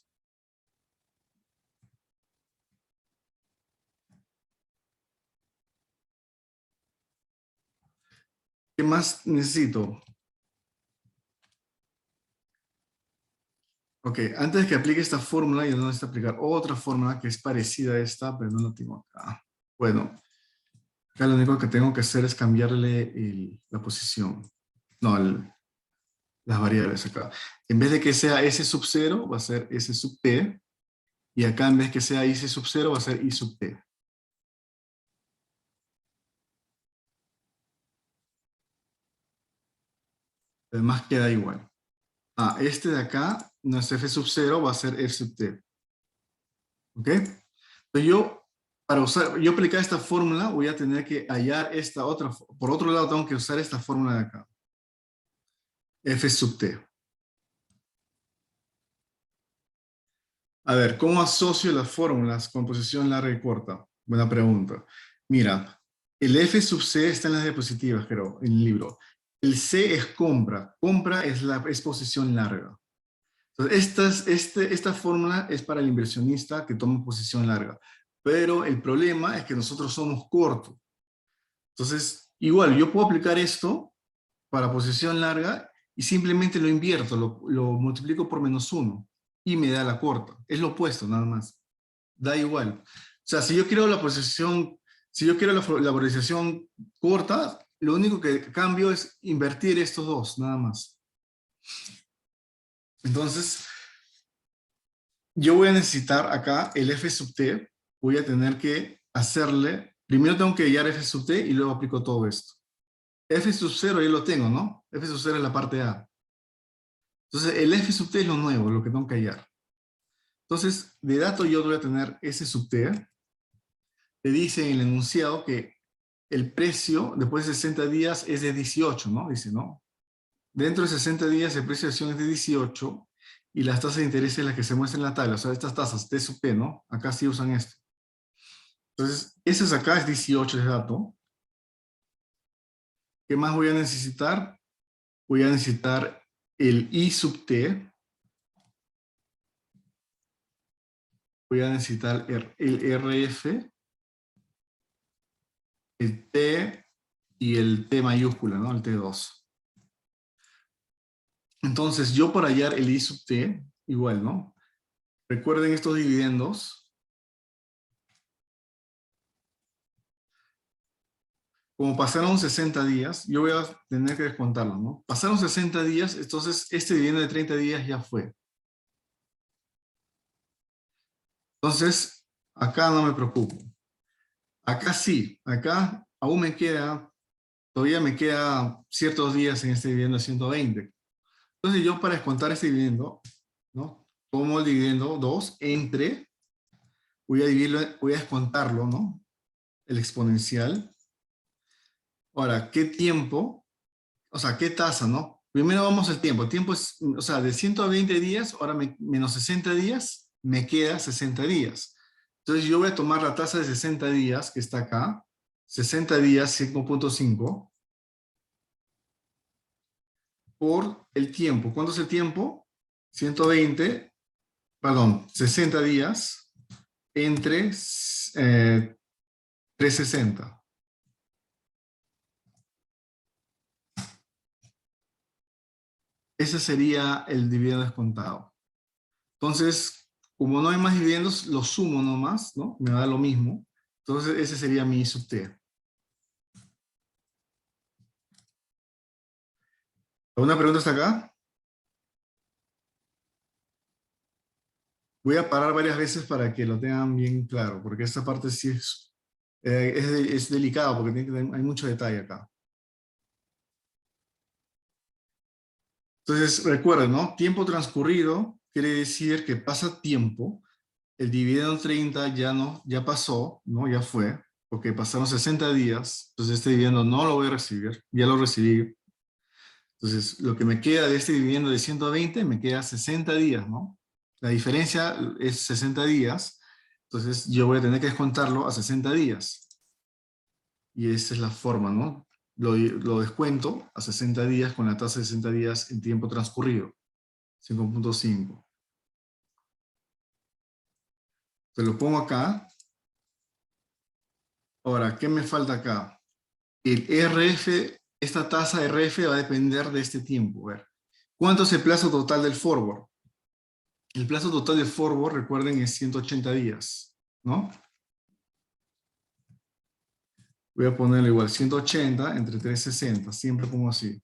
¿Qué más necesito? Ok, antes de que aplique esta fórmula, yo necesito aplicar otra fórmula que es parecida a esta, pero no la tengo acá. Bueno, acá lo único que tengo que hacer es cambiarle la posición. No, las variables acá. En vez de que sea S sub 0, va a ser S sub t. Y acá en vez que sea I sub 0, va a ser I sub t. Además queda igual. Este de acá, no es F sub 0, va a ser F sub t. ¿Ok? Entonces yo aplicar esta fórmula, voy a tener que hallar esta otra. Por otro lado, tengo que usar esta fórmula de acá. F sub t. A ver, ¿cómo asocio las fórmulas con posición larga y corta? Buena pregunta. Mira, el F sub c está en las diapositivas, creo, en el libro. El C es compra. Compra es posición larga. Entonces, esta fórmula es para el inversionista que toma posición larga. Pero el problema es que nosotros somos cortos. Entonces, igual, yo puedo aplicar esto para posición larga y simplemente lo invierto, lo multiplico por -1 y me da la corta. Es lo opuesto, nada más. Da igual. O sea, si yo quiero la valorización corta, lo único que cambio es invertir estos dos, nada más. Entonces, yo voy a necesitar acá el F sub t. Voy a tener que hacerle, primero tengo que hallar F sub t y luego aplico todo esto. F sub 0 ya lo tengo, ¿no? F sub 0 es la parte A. Entonces, el F sub t es lo nuevo, lo que tengo que hallar. Entonces, de dato yo voy a tener S sub t. Te dice en el enunciado que el precio después de 60 días es de 18, ¿no? Dice, ¿no? Dentro de 60 días el precio de acción es de 18 y las tasas de interés es las que se muestran en la tabla. O sea, estas tasas, T sub P, ¿no? Acá sí usan esto. Entonces, ese acá es 18 de dato. ¿Qué más voy a necesitar? Voy a necesitar el I sub T. Voy a necesitar el RF, el T y el T mayúscula, ¿no? El T2. Entonces, yo para hallar el I sub T, igual, ¿no? Recuerden estos dividendos. Como pasaron 60 días, yo voy a tener que descontarlo, ¿no? Pasaron 60 días, entonces este dividendo de 30 días ya fue. Entonces, acá no me preocupo. Acá sí, acá aún todavía me queda ciertos días en este dividendo de 120. Entonces yo para descontar este dividendo, ¿no? Tomo el dividendo 2 entre, voy a descontarlo, ¿no? El exponencial. Ahora, ¿qué tiempo? O sea, ¿qué tasa, no? Primero vamos al tiempo. El tiempo es, o sea, de 120 días, ahora menos 60 días, me queda 60 días. Entonces yo voy a tomar la tasa de 60 días, que está acá, 60 días, 5.5, por el tiempo. ¿Cuánto es el tiempo? 120, perdón, 60 días entre 360. Ese sería el dividendo descontado. Entonces, como no hay más dividendos, lo sumo nomás, ¿no? Me da lo mismo. Entonces, ese sería mi I sub t. ¿Alguna pregunta hasta acá? Voy a parar varias veces para que lo tengan bien claro, porque esta parte sí es delicado, porque hay mucho detalle acá. Entonces, recuerden, ¿no? Tiempo transcurrido quiere decir que pasa tiempo. El dividendo 30 ya pasó, ¿no? Ya fue, porque pasaron 60 días. Entonces, este dividendo no lo voy a recibir. Ya lo recibí. Entonces, lo que me queda de este dividendo de 120, me queda 60 días, ¿no? La diferencia es 60 días. Entonces, yo voy a tener que descontarlo a 60 días. Y esa es la forma, ¿no? Lo descuento a 60 días con la tasa de 60 días en tiempo transcurrido. 5.5. Te lo pongo acá. Ahora, ¿qué me falta acá? El RF, esta tasa RF va a depender de este tiempo. A ver, ¿cuánto es el plazo total del forward? El plazo total del forward, recuerden, es 180 días, ¿no? Voy a ponerle igual 180 entre 360, siempre pongo así.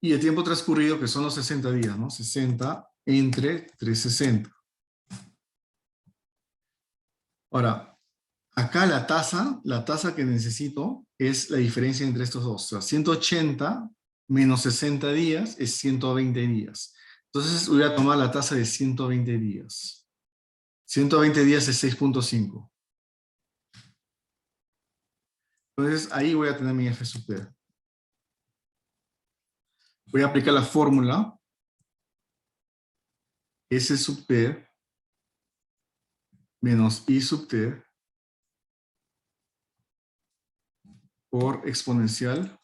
Y el tiempo transcurrido, que son los 60 días, ¿no? 60 entre 360. Ahora, acá la tasa que necesito es la diferencia entre estos dos. O sea, 180 menos 60 días es 120 días. Entonces voy a tomar la tasa de 120 días. 120 días es 6.5. Entonces ahí voy a tener mi F sub T. Voy a aplicar la fórmula S sub T menos I sub T por exponencial.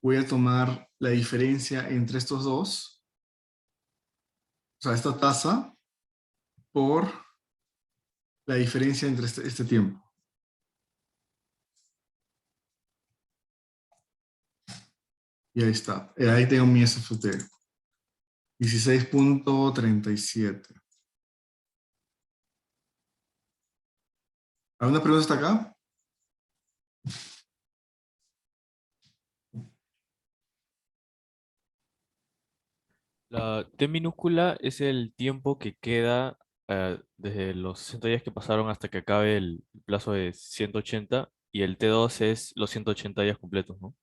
Voy a tomar la diferencia entre estos dos, o sea, esta tasa, por la diferencia entre este tiempo. Y ahí está. Ahí tengo mi SFT. 16.37. ¿Alguna pregunta hasta acá? La T minúscula es el tiempo que queda desde los 60 días que pasaron hasta que acabe el plazo de 180 y el T2 es los 180 días completos, ¿no?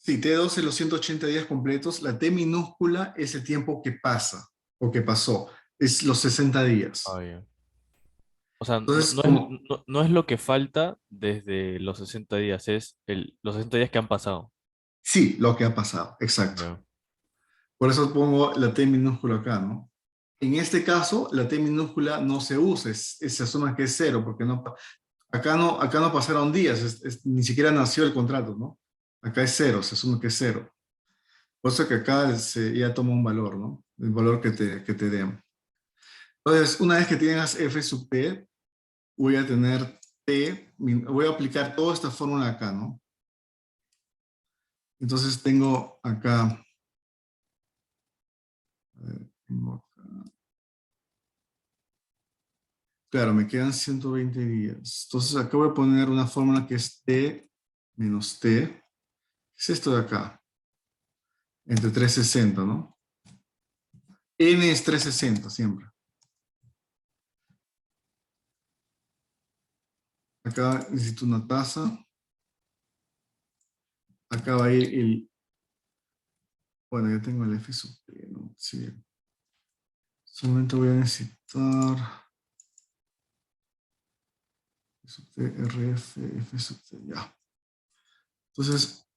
Sí, T2 es los 180 días completos. La T minúscula es el tiempo que pasa o que pasó. Es los 60 Ah, días. ya. O sea, Entonces, como, no es lo que falta desde los 60 días, es los 60 días que han pasado. sí, lo que ha pasado. Exacto. Ya. Por eso pongo la T minúscula acá, ¿no? En este caso, la T minúscula no se usa, se asume que es cero, porque acá no pasaron días, ni siquiera nació el contrato, ¿no? Acá es cero, se asume que es cero. Por eso que acá ya toma un valor, ¿no? El valor que te den. Entonces, una vez que tengas F sub P, voy a tener voy a aplicar toda esta fórmula acá, ¿no? Entonces tengo acá, a ver, claro, me quedan 120 días. Entonces acá voy a poner una fórmula que es T menos T. ¿Qué es esto de acá? Entre 360, ¿no? N es 360 siempre. Acá necesito una tasa. Acá va a ir bueno, ya tengo el F sub P, ¿no? Sí. Solamente voy a necesitar F sub T, RF, F sub T, ya. Entonces,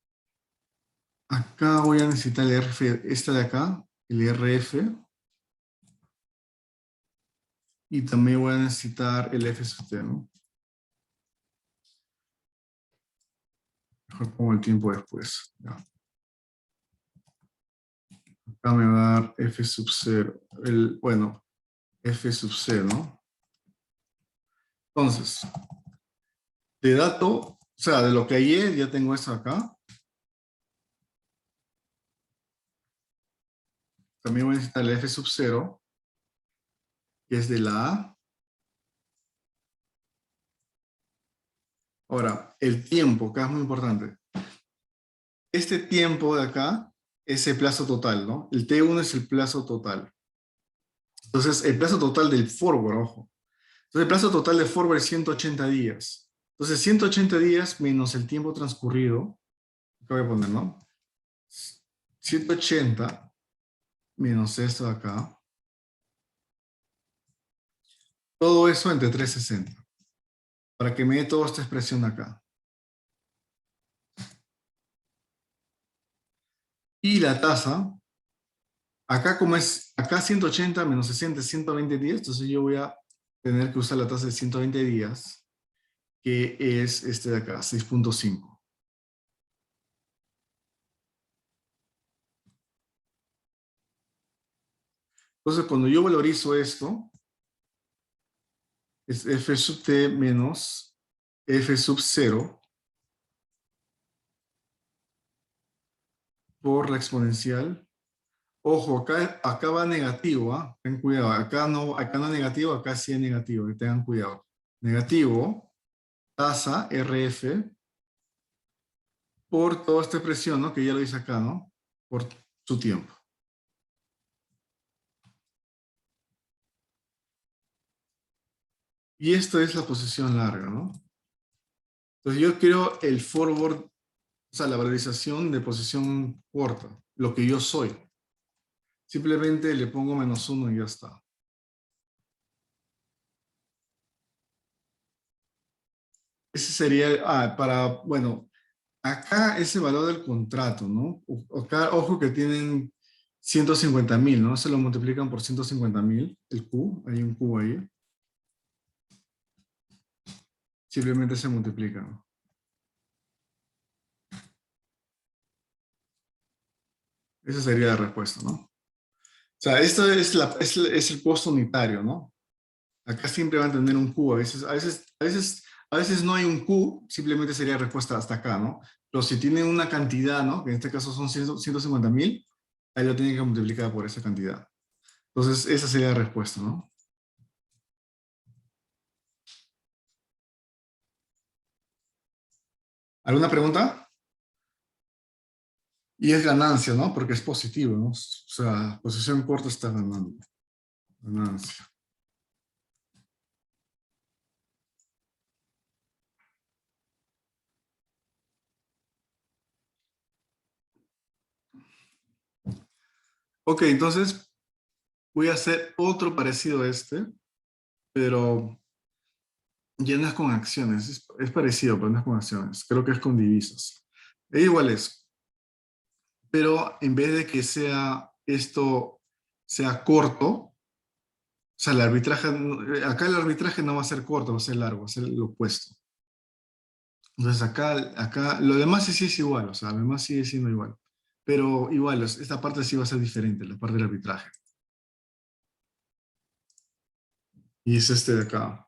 acá voy a necesitar el RF, esta de acá, el RF. Y también voy a necesitar el F sub t, ¿no? Mejor pongo el tiempo después. Ya. Acá me va a dar F sub 0. Bueno, F sub c, ¿no? Entonces, de dato, o sea, de lo que hallé, ya tengo esto acá. También voy a necesitar el F sub 0, que es de la A. Ahora, el tiempo, acá es muy importante. Este tiempo de acá es el plazo total, ¿no? El T1 es el plazo total. Entonces, el plazo total del forward, ojo. Entonces, el plazo total de forward es 180 días. Entonces, 180 días menos el tiempo transcurrido. ¿Qué voy a poner, no? 180 menos esto de acá. Todo eso entre 360. Para que me dé toda esta expresión acá. Y la tasa, acá como es, acá 180 menos 60 es 120 días, entonces yo voy a tener que usar la tasa de 120 días, que es este de acá, 6.5. Entonces, cuando yo valorizo esto, es f sub t menos f sub 0 por la exponencial. Ojo, acá va negativo, ¿ah? Ten cuidado, acá no es negativo, acá sí es negativo, que tengan cuidado. Negativo, tasa RF, por toda esta expresión, ¿no? Que ya lo dice acá, ¿no? Por su tiempo. Y esto es la posición larga, ¿no? Entonces yo quiero el forward, o sea, la valorización de posición corta, lo que yo soy. Simplemente le pongo -1 y ya está. Ese sería, bueno, acá ese valor del contrato, ¿no? Acá, ojo que tienen 150.000, ¿no? Se lo multiplican por 150.000, el Q, hay un Q ahí. Simplemente se multiplican. Esa sería la respuesta, ¿no? O sea, esto es el costo unitario, ¿no? Acá siempre van a tener un Q, a veces no hay un Q, simplemente sería respuesta hasta acá, ¿no? Pero si tienen una cantidad, ¿no? Que en este caso son 150.000, ahí lo tienen que multiplicar por esa cantidad. Entonces, esa sería la respuesta, ¿no? ¿Alguna pregunta? Y es ganancia, ¿no? Porque es positivo, ¿no? O sea, posición corta está ganando. Ganancia. Ok, entonces voy a hacer otro parecido a este, pero ya no es con acciones. Es parecido, pero no es con acciones. Creo que es con divisas. E igual es. Pero en vez de que esto sea corto, o sea, el arbitraje, acá el arbitraje no va a ser corto, va a ser largo, va a ser lo opuesto. Entonces acá, lo demás sí es igual, o sea, lo demás sigue siendo igual. Pero igual, esta parte sí va a ser diferente, la parte del arbitraje. Y es este de acá.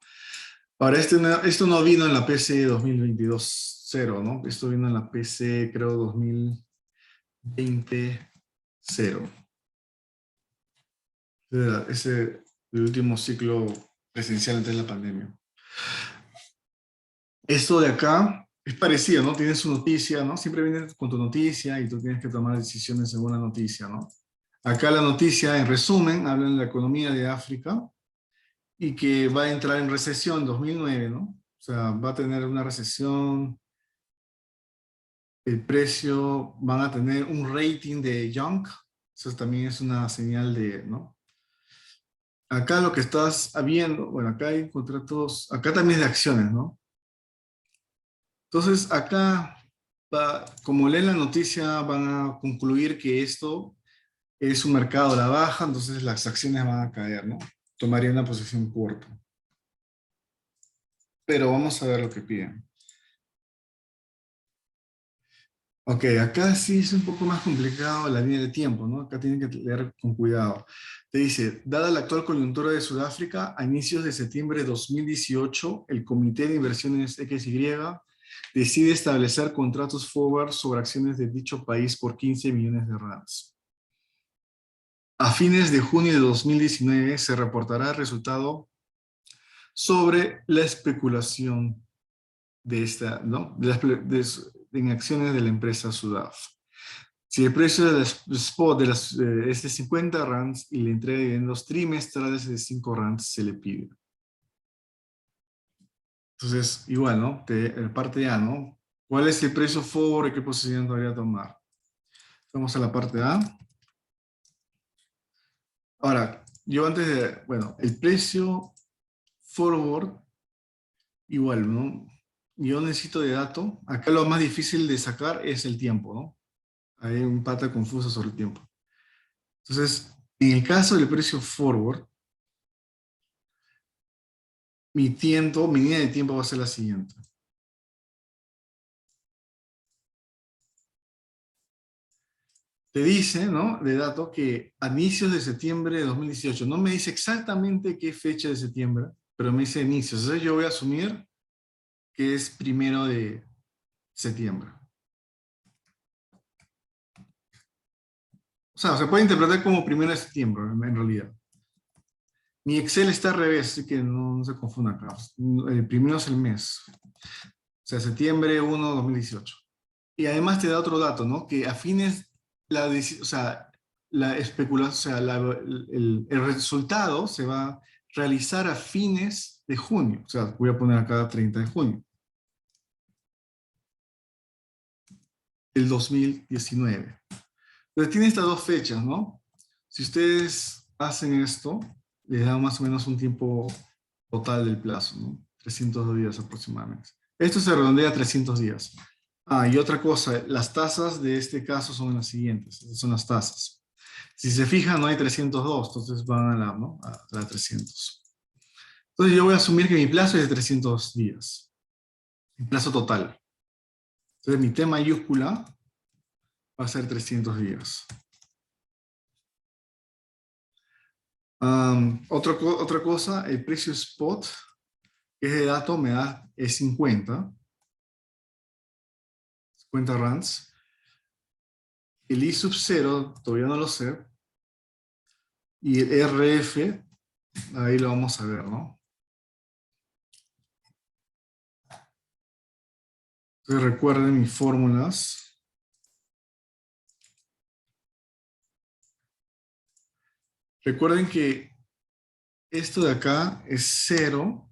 Ahora, esto no vino en la PC 2022-0, ¿no? Esto vino en la PC, creo, 2020-0. Ese el último ciclo presencial antes de la pandemia. Esto de acá es parecido, ¿no? Tienes su noticia, ¿no? Siempre vienes con tu noticia y tú tienes que tomar decisiones según la noticia, ¿no? Acá la noticia, en resumen, habla de la economía de África y que va a entrar en recesión en 2009, ¿no? O sea, va a tener una recesión, el precio, van a tener un rating de junk, eso también es una señal de, ¿no? Acá lo que estás viendo, bueno, acá hay contratos, acá también es de acciones, ¿no? Entonces, acá como leen la noticia, van a concluir que esto es un mercado a la baja, entonces las acciones van a caer, ¿no? Tomaría una posición corta. Pero vamos a ver lo que piden. Ok, acá sí es un poco más complicado la línea de tiempo, ¿no? Acá tienen que leer con cuidado. Te dice, dada la actual coyuntura de Sudáfrica, a inicios de septiembre de 2018, el Comité de Inversiones XY decide establecer contratos forward sobre acciones de dicho país por 15 millones de rands. A fines de junio de 2019 se reportará el resultado sobre la especulación de esta, ¿no? En acciones de la empresa Sudaf. Si el precio del spot es de 50 rands y la entrega de dividendos trimestrales de 5 rands se le pide. Entonces, igual, ¿no? Parte A, ¿no? ¿Cuál es el precio forward y qué posición debería tomar? Vamos a la parte A. Ahora, yo antes de, bueno, el precio forward, igual, ¿no? Yo necesito de dato. Acá lo más difícil de sacar es el tiempo, ¿no? Hay un pata confuso sobre el tiempo. Entonces, en el caso del precio forward, mi línea de tiempo va a ser la siguiente. Te dice, ¿no? De dato que a inicios de septiembre de 2018, no me dice exactamente qué fecha de septiembre, pero me dice inicios. Entonces yo voy a asumir que es 1 de septiembre. O sea, se puede interpretar como 1 de septiembre, en realidad. Mi Excel está al revés, así que no se confunda acá. El primero es el mes. O sea, septiembre 1, 2018. Y además te da otro dato, ¿no? Que a fines, o sea, la especulación, o sea, el resultado se va a realizar a fines de junio. O sea, voy a poner acá 30 de junio. El 2019. Pero tiene estas dos fechas, ¿no? Si ustedes hacen esto, les da más o menos un tiempo total del plazo, ¿no? 300 días aproximadamente. Esto se redondea a 300 días. Ah, y otra cosa, las tasas de este caso son las siguientes. Estas son las tasas. Si se fijan, no hay 302, entonces van a la, ¿no? a la 300. Entonces yo voy a asumir que mi plazo es de 300 días. Mi plazo total. Entonces mi T mayúscula va a ser 300 días. Otra cosa, el precio spot, que es de dato, es 50 rands. El I sub 0, todavía no lo sé. Y el RF, ahí lo vamos a ver, ¿no? Entonces recuerden mis fórmulas. Recuerden que esto de acá es 0.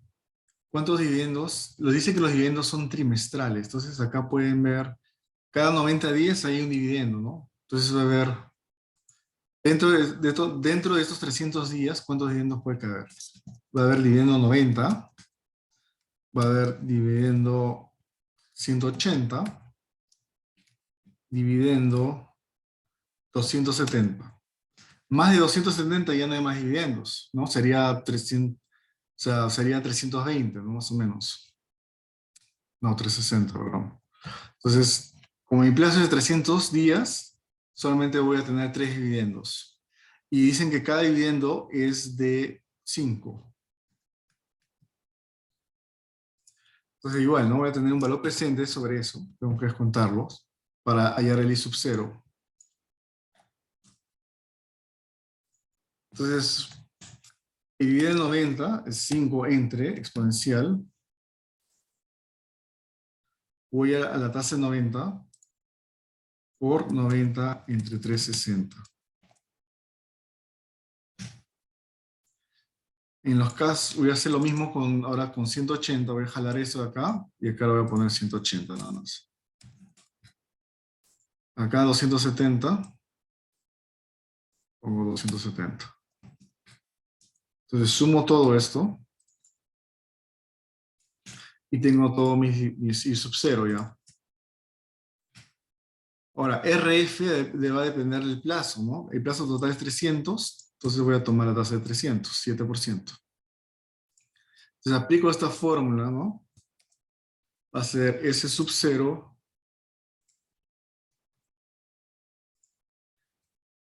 ¿Cuántos dividendos? Nos dice que los dividendos son trimestrales. Entonces acá pueden ver, cada 90 días hay un dividendo, ¿no? Entonces va a haber, dentro de estos 300 días, ¿cuántos dividendos puede caer? Va a haber dividendo 90, va a haber dividendo 180, dividendo 270. Más de 270 ya no hay más dividendos, ¿no? Sería 300, o sea, sería 320, ¿no? Más o menos. No, 360, perdón. Entonces, como mi plazo es de 300 días, solamente voy a tener 3 dividendos. Y dicen que cada dividendo es de 5. Entonces, igual, no voy a tener un valor presente sobre eso. Tengo que descontarlos para hallar el I sub 0. Entonces, dividir el 90 es 5 entre exponencial. Voy a la tasa de 90 por 90 entre 360. En los casos, voy a hacer lo mismo ahora con 180. Voy a jalar eso de acá y acá lo voy a poner 180 nada más. Acá 270. Pongo 270. Entonces sumo todo esto. Y tengo todo mi I sub 0 ya. Ahora, RF va a depender del plazo, ¿no? El plazo total es 300, entonces voy a tomar la tasa de 300, 7%. Entonces aplico esta fórmula, ¿no? Va a ser S sub 0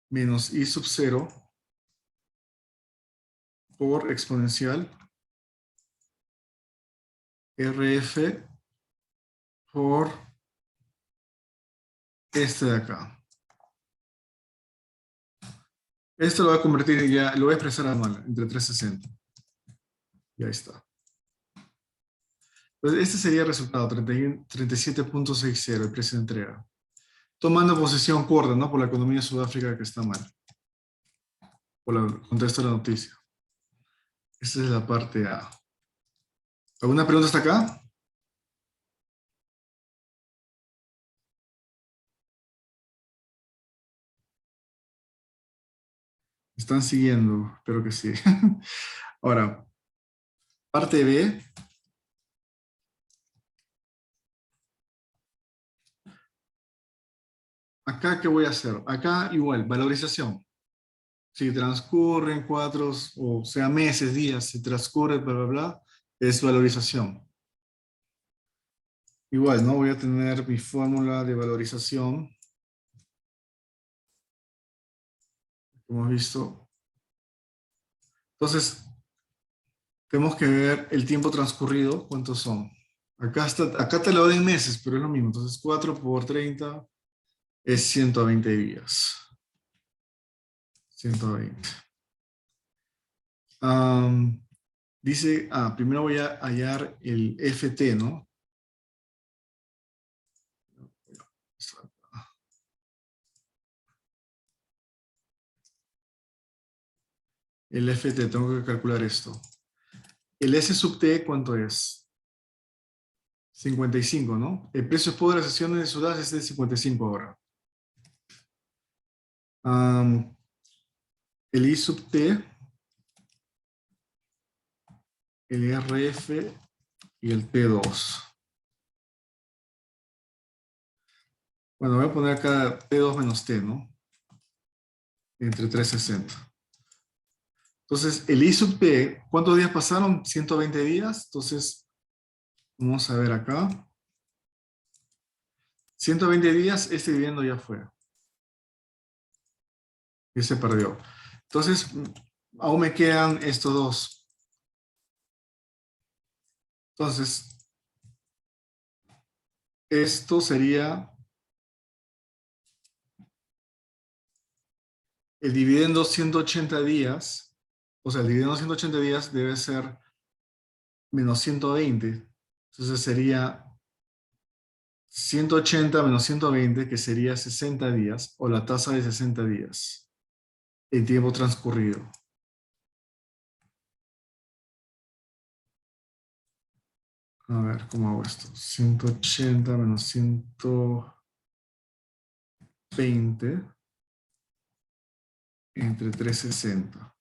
menos I sub 0 por exponencial RF por este de acá. Esto lo voy a convertir ya, lo voy a expresar anual, entre 360. Y ahí está. Entonces, este sería el resultado, 37.60, el precio de entrega. Tomando posición corta, ¿no? Por la economía de Sudáfrica que está mal. Por el contexto de la noticia. Esta es la parte A. ¿Alguna pregunta hasta acá? ¿Están siguiendo? Espero que sí. Ahora, parte B. Acá, ¿qué voy a hacer? Acá igual, valorización. Si transcurren 4, o sea, meses, días, si transcurre, bla, bla, bla, es valorización. Igual, ¿no? Voy a tener mi fórmula de valorización. Como hemos visto. Entonces, tenemos que ver el tiempo transcurrido, ¿cuántos son? Acá te lo doy en meses, pero es lo mismo. Entonces, 4 por 30 es 120 días. 120. Dice, primero voy a hallar el FT, ¿no? El FT, tengo que calcular esto. El S sub T, ¿cuánto es? 55, ¿no? El precio spot de las acciones de Sudáfrica es de 55 ahora. El I sub T, el RF y el T2. Bueno, voy a poner acá T2 menos T, ¿no? Entre 360. Entonces, el I sub T, ¿cuántos días pasaron? 120 días. Entonces, vamos a ver acá. 120 días, este dividendo ya fue. Y se perdió. Entonces, aún me quedan estos dos. Entonces, esto sería el dividendo 180 días. O sea, el dividendo 180 días debe ser menos 120. Entonces sería 180 menos 120, que sería 60 días, o la tasa de 60 días, el tiempo transcurrido. A ver, ¿cómo hago esto? 180 menos 120 entre 360.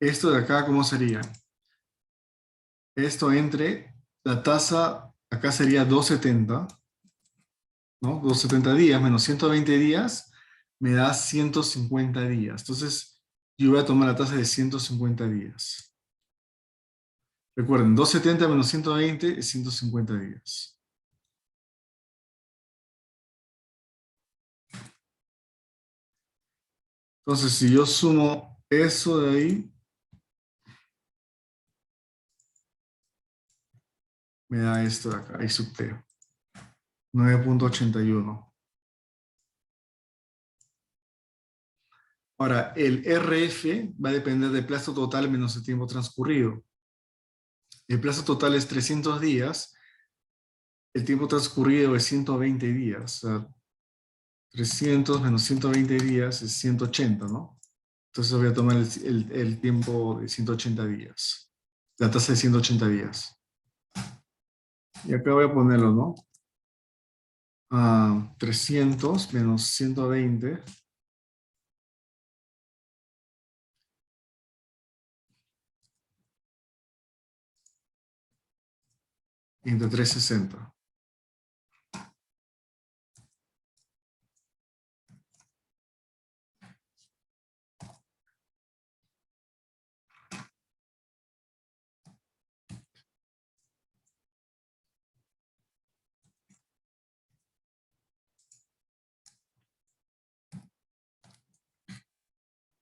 Esto de acá, ¿cómo sería? Esto entre la tasa, acá sería 270, ¿no? 270 días menos 120 días me da 150 días. Entonces, yo voy a tomar la tasa de 150 días. Recuerden, 270 menos 120 es 150 días. Entonces, si yo sumo eso de ahí, me da esto de acá, I sub T. 9.81. Ahora, el RF va a depender del plazo total menos el tiempo transcurrido. El plazo total es 300 días. El tiempo transcurrido es 120 días. O sea, 300 menos 120 días es 180, ¿no? Entonces voy a tomar el tiempo de 180 días. La tasa de 180 días. Y acá voy a ponerlo, ¿no? 300 menos 120. entre 360.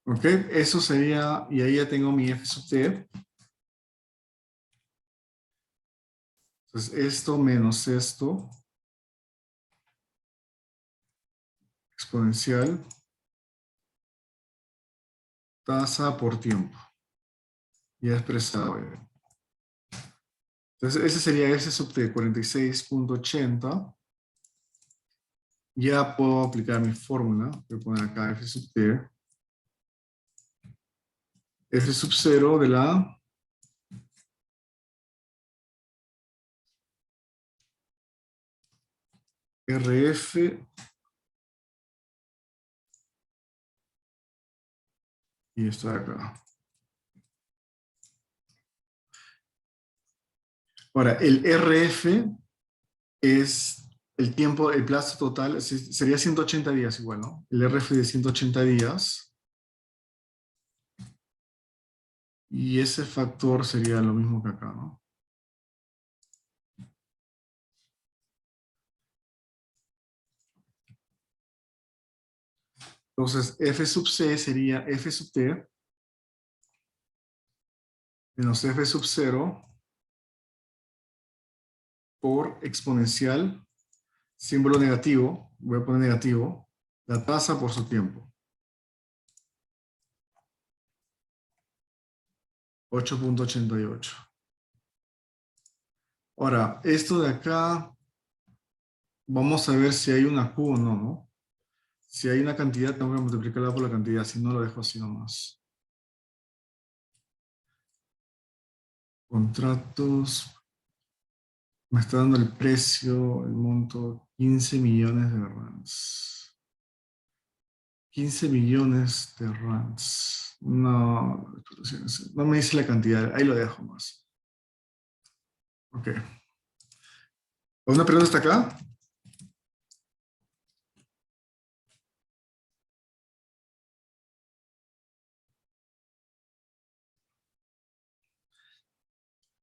Ok, eso sería, y ahí ya tengo mi f sub t. Entonces esto menos esto, exponencial, tasa por tiempo, ya expresado. Entonces ese sería f sub t 46.80. Ya puedo aplicar mi fórmula. Voy a poner acá f sub t. F sub 0 de la RF y esto de acá. Ahora, el RF es el tiempo, el plazo total, sería 180 días igual, ¿no? El RF de 180 días. Y ese factor sería lo mismo que acá, ¿no? Entonces, F sub C sería F sub T menos F sub 0 por exponencial, símbolo negativo, voy a poner negativo, la tasa por su tiempo. 8.88. Ahora, esto de acá, vamos a ver si hay una Q o no, ¿no? Si hay una cantidad, tengo que multiplicarla por la cantidad, si no lo dejo así nomás. Contratos. Me está dando el precio, el monto, 15 millones de rands. 15 millones de rands. No, no me dice la cantidad, ahí lo dejo más. Ok. ¿Alguna pregunta hasta acá?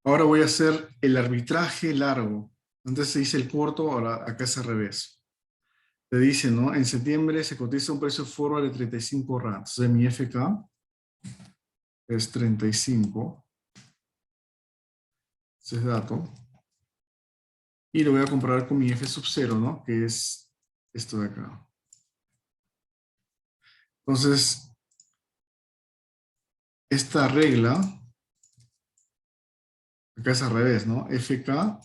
Ahora voy a hacer el arbitraje largo. Antes se dice el corto, ahora acá es al revés. Te dice, ¿no? En septiembre se cotiza un precio forward de 35 rands. De mi FK es 35. Ese es dato. Y lo voy a comparar con mi F sub 0, ¿no? Que es esto de acá. Entonces, esta regla, acá es al revés, ¿no? FK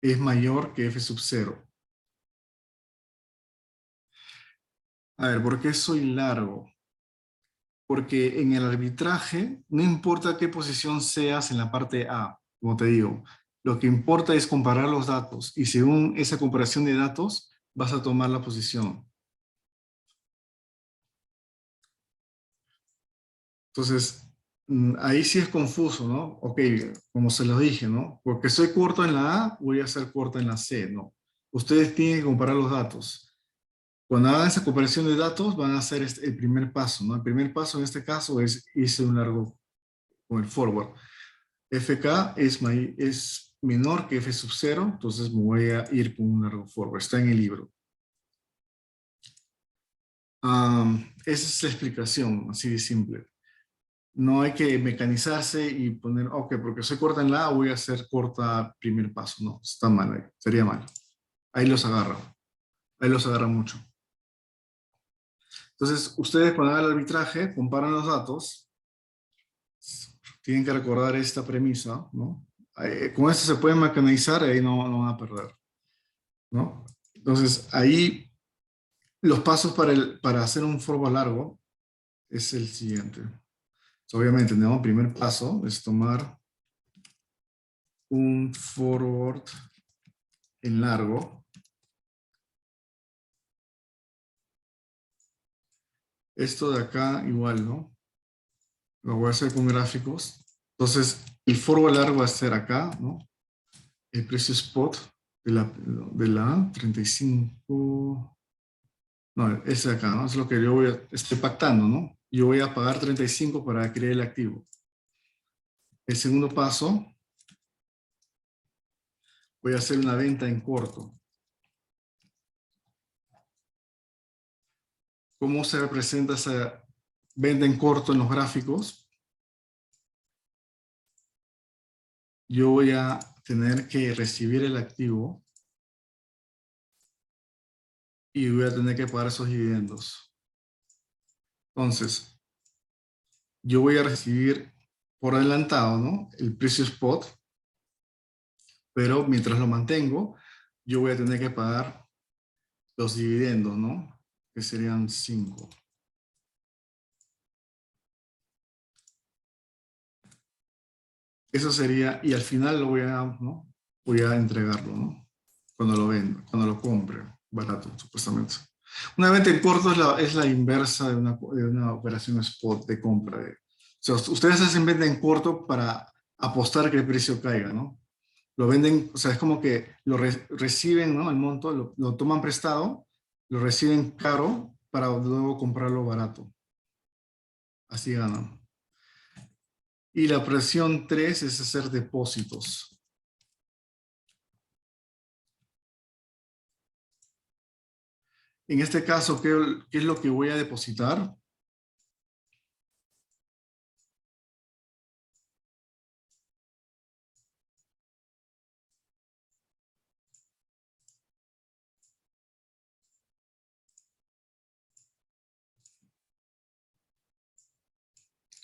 es mayor que F sub 0. A ver, ¿por qué soy largo? Porque en el arbitraje, no importa qué posición seas en la parte A, como te digo, lo que importa es comparar los datos y según esa comparación de datos, vas a tomar la posición. Entonces, ahí sí es confuso, ¿no? Ok, como se los dije, ¿no? Porque soy corto en la A, voy a ser corto en la C, ¿no? Ustedes tienen que comparar los datos. Cuando hagan esa comparación de datos, van a hacer el primer paso, ¿no? El primer paso en este caso es irse un largo con el forward. FK es menor que F sub 0, entonces me voy a ir con un largo forward. Está en el libro. Esa es la explicación, así de simple. No hay que mecanizarse y poner, ok, porque soy corta en la A, voy a hacer corta primer paso. No, está mal ahí, sería mal. Ahí los agarra. Ahí los agarra mucho. Entonces, ustedes cuando hagan el arbitraje, comparan los datos, tienen que recordar esta premisa, ¿no? Con esto se puede mecanizar y ahí no van a perder, ¿no? Entonces, ahí los pasos para hacer un forward largo es el siguiente. Obviamente, ¿no? Primer paso es tomar un forward en largo. Esto de acá igual, ¿no? Lo voy a hacer con gráficos. Entonces, el forward largo va a ser acá, ¿no? el precio spot de la 35, no, es acá, ¿no? Es lo que yo estoy pactando, ¿no? Yo voy a pagar 35 para adquirir el activo. El segundo paso, voy a hacer una venta en corto. ¿Cómo se representa esa venta en corto en los gráficos? Yo voy a tener que recibir el activo y voy a tener que pagar esos dividendos. Entonces, yo voy a recibir por adelantado, ¿no? El precio spot, pero mientras lo mantengo, yo voy a tener que pagar los dividendos, ¿no? Que serían 5. Eso sería, y al final lo voy a, ¿no? Voy a entregarlo, ¿no? Cuando lo venda, cuando lo compre, barato, supuestamente. Una venta en corto es la inversa de una operación spot de compra. O sea, ustedes hacen venta en corto para apostar que el precio caiga, ¿no? Lo venden, o sea, es como que lo reciben, ¿no? El monto, lo toman prestado, lo reciben caro para luego comprarlo barato. Así ganan. Y la operación 3 es hacer depósitos. En este caso, ¿qué es lo que voy a depositar?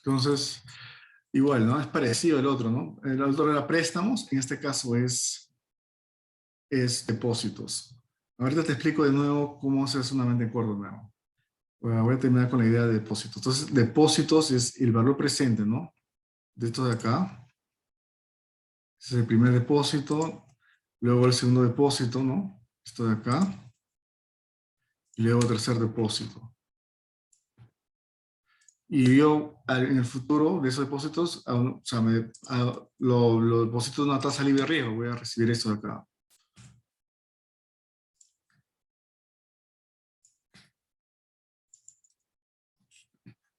Entonces, igual, ¿no? Es parecido al otro, ¿no? El otro era préstamos, en este caso es depósitos. Ahorita te explico de nuevo cómo se hace una venta en corto nuevo. Bueno, voy a terminar con la idea de depósitos. Entonces, depósitos es el valor presente, ¿no? De esto de acá. Ese es el primer depósito. Luego el segundo depósito, ¿no? Esto de acá. Y luego el tercer depósito. Y yo en el futuro de esos depósitos, o sea, lo deposito en una tasa libre de riesgo. Voy a recibir esto de acá.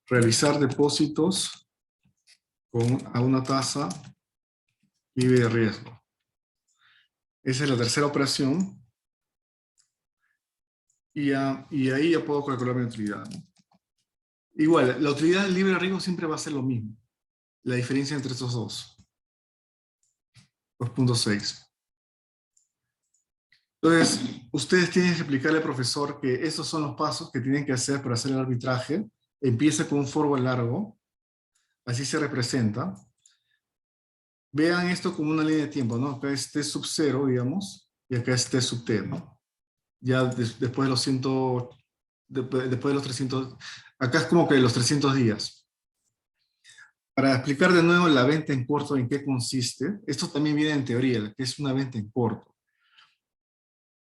Realizar depósitos a una tasa libre de riesgo. Esa es la tercera operación. Y ahí ya puedo calcular mi utilidad, ¿no? Igual, la utilidad libre de riesgo siempre va a ser lo mismo. La diferencia entre estos dos. 2.6. Entonces, ustedes tienen que explicarle al profesor que estos son los pasos que tienen que hacer para hacer el arbitraje. Empieza con un forward largo. Así se representa. Vean esto como una línea de tiempo, ¿no? Acá es T sub 0, digamos, y acá es T sub T, ¿no? Ya después de los 100, después de los 300, acá es como que los 300 días. Para explicar de nuevo la venta en corto, en qué consiste, esto también viene en teoría, que es una venta en corto.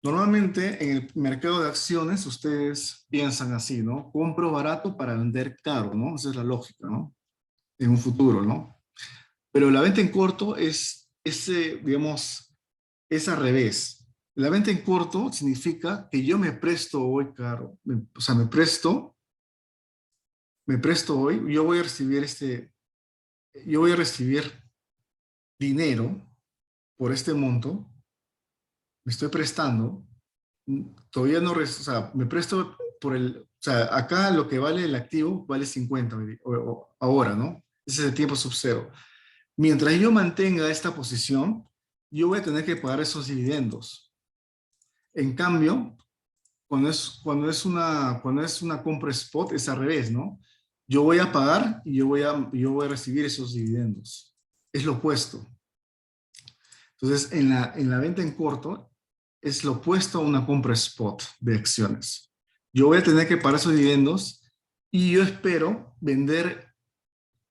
Normalmente en el mercado de acciones ustedes piensan así, ¿no? Compro barato para vender caro, ¿no? Esa es la lógica, ¿no? En un futuro, ¿no? Pero la venta en corto digamos, es al revés. La venta en corto significa que yo me presto hoy caro, o sea, me presto hoy, yo voy a recibir dinero por este monto, me estoy prestando, todavía no, o sea, me presto o sea, acá lo que vale el activo vale 50 ahora, ¿no? Ese es el tiempo sub cero. Mientras yo mantenga esta posición, yo voy a tener que pagar esos dividendos. En cambio, cuando es una compra spot, es al revés, ¿no? Yo voy a pagar y yo voy a recibir esos dividendos. Es lo opuesto. Entonces, en la venta en corto, es lo opuesto a una compra spot de acciones. Yo voy a tener que pagar esos dividendos y yo espero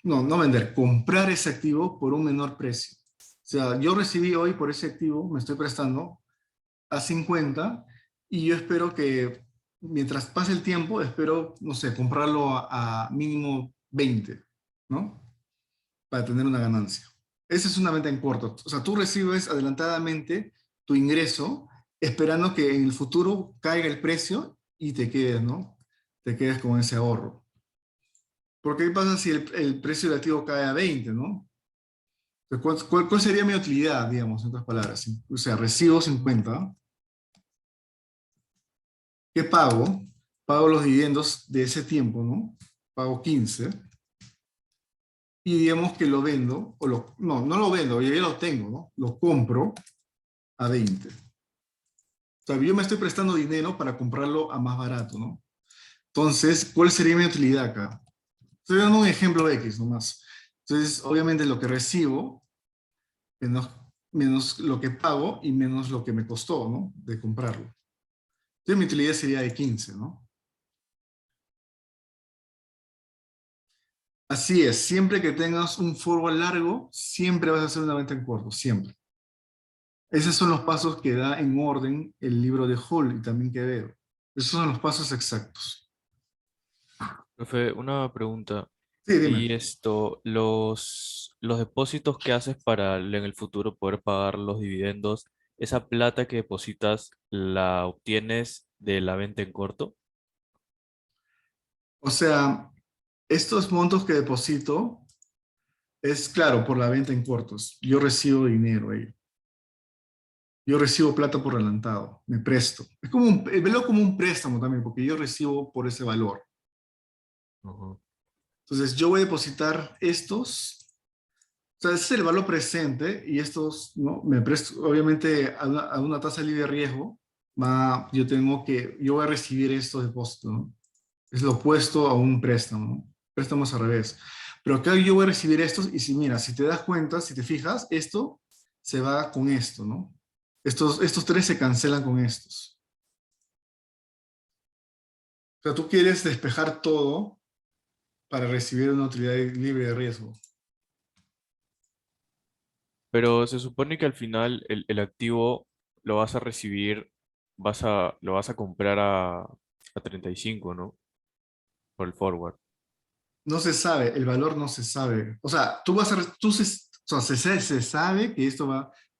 no vender, comprar ese activo por un menor precio. O sea, yo recibí hoy por ese activo, me estoy prestando a 50 y yo espero que mientras pase el tiempo, espero, no sé, comprarlo a mínimo 20, ¿no? Para tener una ganancia. Esa es una venta en corto. O sea, tú recibes adelantadamente tu ingreso esperando que en el futuro caiga el precio y te quedes, ¿no? Te quedes con ese ahorro. Porque ¿qué pasa si el precio del activo cae a 20, ¿no? Entonces, ¿cuál sería mi utilidad, digamos, en otras palabras? ¿Sí? O sea, recibo 50. ¿Qué pago? Pago los dividendos de ese tiempo, ¿no? Pago 15. Y digamos que lo vendo, no lo vendo, yo ya lo tengo, ¿no? Lo compro a 20. O sea, yo me estoy prestando dinero para comprarlo a más barato, ¿no? Entonces, ¿cuál sería mi utilidad acá? Estoy dando un ejemplo X nomás. Entonces, obviamente lo que recibo, menos, menos lo que pago y menos lo que me costó, ¿no? De comprarlo. Entonces, mi utilidad sería de 15, ¿no? Así es, siempre que tengas un forward largo, siempre vas a hacer una venta en corto, siempre. Esos son los pasos que da en orden el libro de Hall y también Quevedo. Esos son los pasos exactos. Profe, una pregunta. Sí, dime. Y esto, los depósitos que haces para en el futuro poder pagar los dividendos, ¿esa plata que depositas la obtienes de la venta en corto? O sea, estos montos que deposito es claro por la venta en cortos. Yo recibo dinero ahí. Yo recibo plata por adelantado. Me presto. Es como velo como un préstamo también, porque yo recibo por ese valor. Ujú. Entonces, yo voy a depositar estos. O sea, ese es el valor presente y estos, ¿no? Me presto, obviamente, a una tasa libre de riesgo, yo voy a recibir estos depósitos, ¿no? Es lo opuesto a un préstamo, ¿no? Préstamos al revés. Pero acá yo voy a recibir estos y si mira, si te das cuenta, si te fijas, esto se va con esto, ¿no? Estos tres se cancelan con estos. O sea, tú quieres despejar todo para recibir una utilidad libre de riesgo. Pero se supone que al final el activo lo vas a recibir, lo vas a comprar a 35, ¿no? Por el forward. No se sabe, el valor no se sabe. O sea, o sea, se sabe que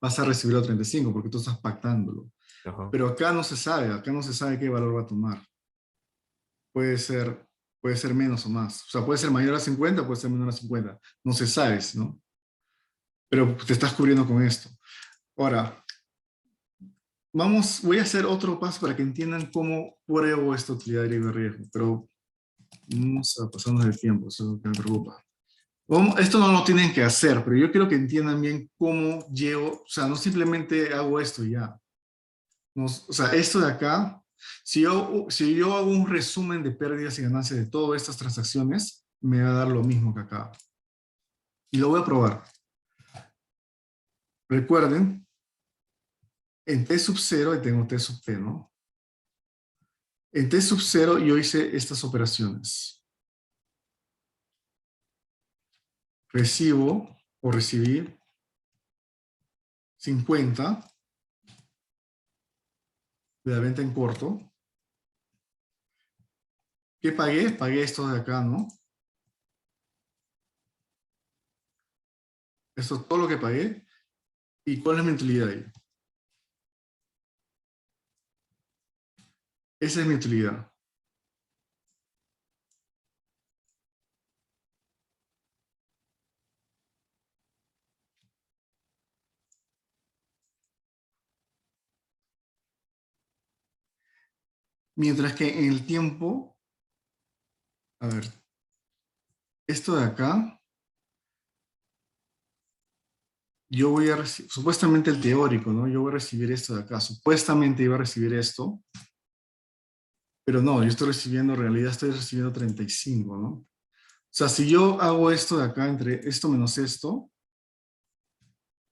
vas a recibir a 35 porque tú estás pactándolo. Ajá. Pero acá no se sabe qué valor va a tomar. Puede ser, puede ser menos o más. O sea, puede ser mayor a 50, puede ser menor a 50. No se sabe, ¿no? Pero te estás cubriendo con esto. Ahora, voy a hacer otro paso para que entiendan cómo pruebo esta utilidad libre de riesgo, pero vamos a pasarnos el tiempo, eso es lo que me preocupa. Esto no lo tienen que hacer, pero yo quiero que entiendan bien cómo llevo, o sea, no simplemente hago esto y ya. O sea, esto de acá, si yo hago un resumen de pérdidas y ganancias de todas estas transacciones, me va a dar lo mismo que acá. Y lo voy a probar. Recuerden, en T sub 0 y tengo T sub T, ¿no? En T sub 0 yo hice estas operaciones. Recibo o recibí 50 de la venta en corto. ¿Qué pagué? Pagué esto de acá, ¿no? Esto es todo lo que pagué. ¿Y cuál es mi utilidad ahí? Esa es mi utilidad. Mientras que en el tiempo, a ver, esto de acá, yo voy a recibir, supuestamente el teórico, ¿no? Yo voy a recibir esto de acá. Supuestamente iba a recibir esto, pero no, yo estoy recibiendo, en realidad estoy recibiendo 35, ¿no? O sea, si yo hago esto de acá, entre esto menos esto,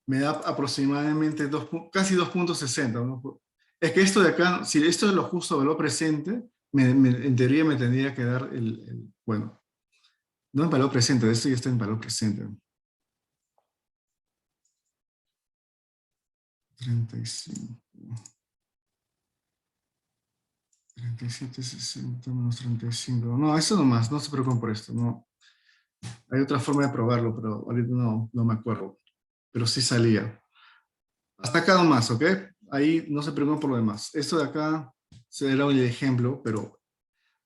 me da aproximadamente casi 2,60, ¿no? Es que esto de acá, si esto es lo justo valor presente, en teoría me tendría que dar bueno, no en valor presente, esto ya está en valor presente. 35. 37,60 menos 35. No, eso nomás, no se preocupen por esto. No. Hay otra forma de probarlo, pero ahorita no me acuerdo. pero sí salía. Hasta acá nomás, ¿ok? Ahí no se preocupen por lo demás. Esto de acá será el ejemplo, pero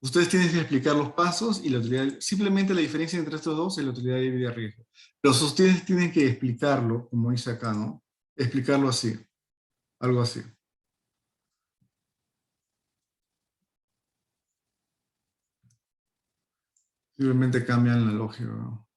ustedes tienen que explicar los pasos y la utilidad. Simplemente la diferencia entre estos dos es la utilidad de vida y riesgo. Pero ustedes tienen que explicarlo, como dice acá, ¿no? Explicarlo así, algo así. Simplemente cambian la lógica, ¿no?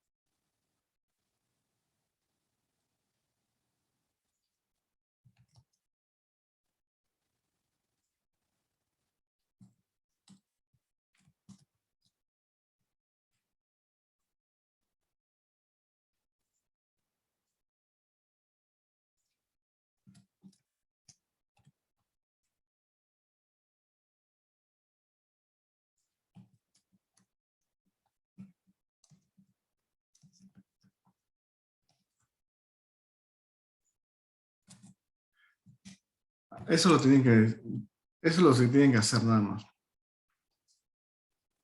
Eso lo tienen que, eso lo que tienen que hacer nada más.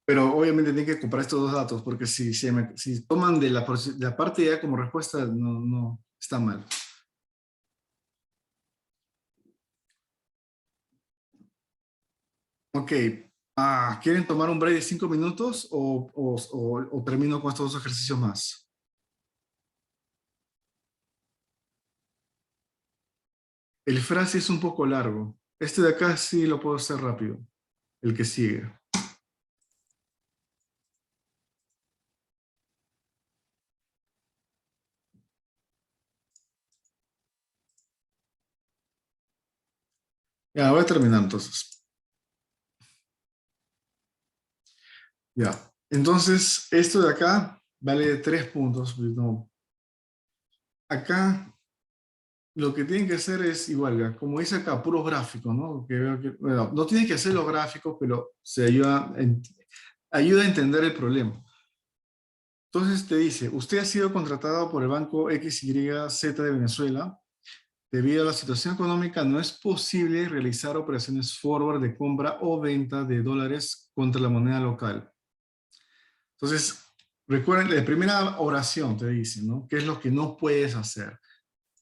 Pero obviamente tienen que comparar estos dos datos, porque si toman de la parte ya como respuesta, no, está mal. Ok. ¿Quieren tomar un break de 5 minutos o termino con estos dos ejercicios más? El frase es un poco largo. Este de acá sí lo puedo hacer rápido. El que sigue. Ya, voy a terminar entonces. Ya. Entonces, esto de acá vale 3 puntos. Pues no. Acá lo que tienen que hacer es igual, ya, como dice acá, puros gráficos, ¿no? Bueno, no tienen que hacer los gráficos, pero se ayuda a entender el problema. Entonces te dice, usted ha sido contratado por el banco XYZ de Venezuela. Debido a la situación económica, no es posible realizar operaciones forward de compra o venta de dólares contra la moneda local. Entonces, recuerden, la primera oración te dice, ¿no? ¿Qué es lo que no puedes hacer?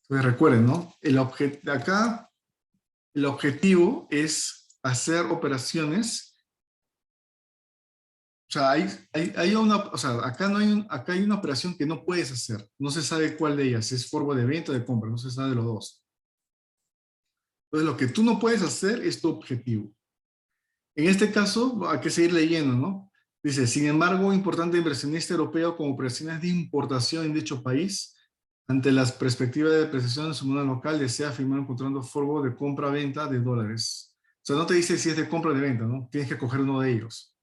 Entonces, recuerden, ¿no? Acá, el objetivo es hacer operaciones. O sea, acá, acá hay una operación que no puedes hacer. No se sabe cuál de ellas, si es forward de venta o de compra, no se sabe de los dos. Entonces, lo que tú no puedes hacer es tu objetivo. En este caso, hay que seguir leyendo, ¿no? Dice, sin embargo, un importante inversionista europeo con operaciones de importación en dicho país, ante las perspectivas de depreciación de su moneda local, desea firmar un contrato forward de compra-venta de dólares. O sea, no te dice si es de compra o de venta, ¿no? Tienes que coger uno de ellos.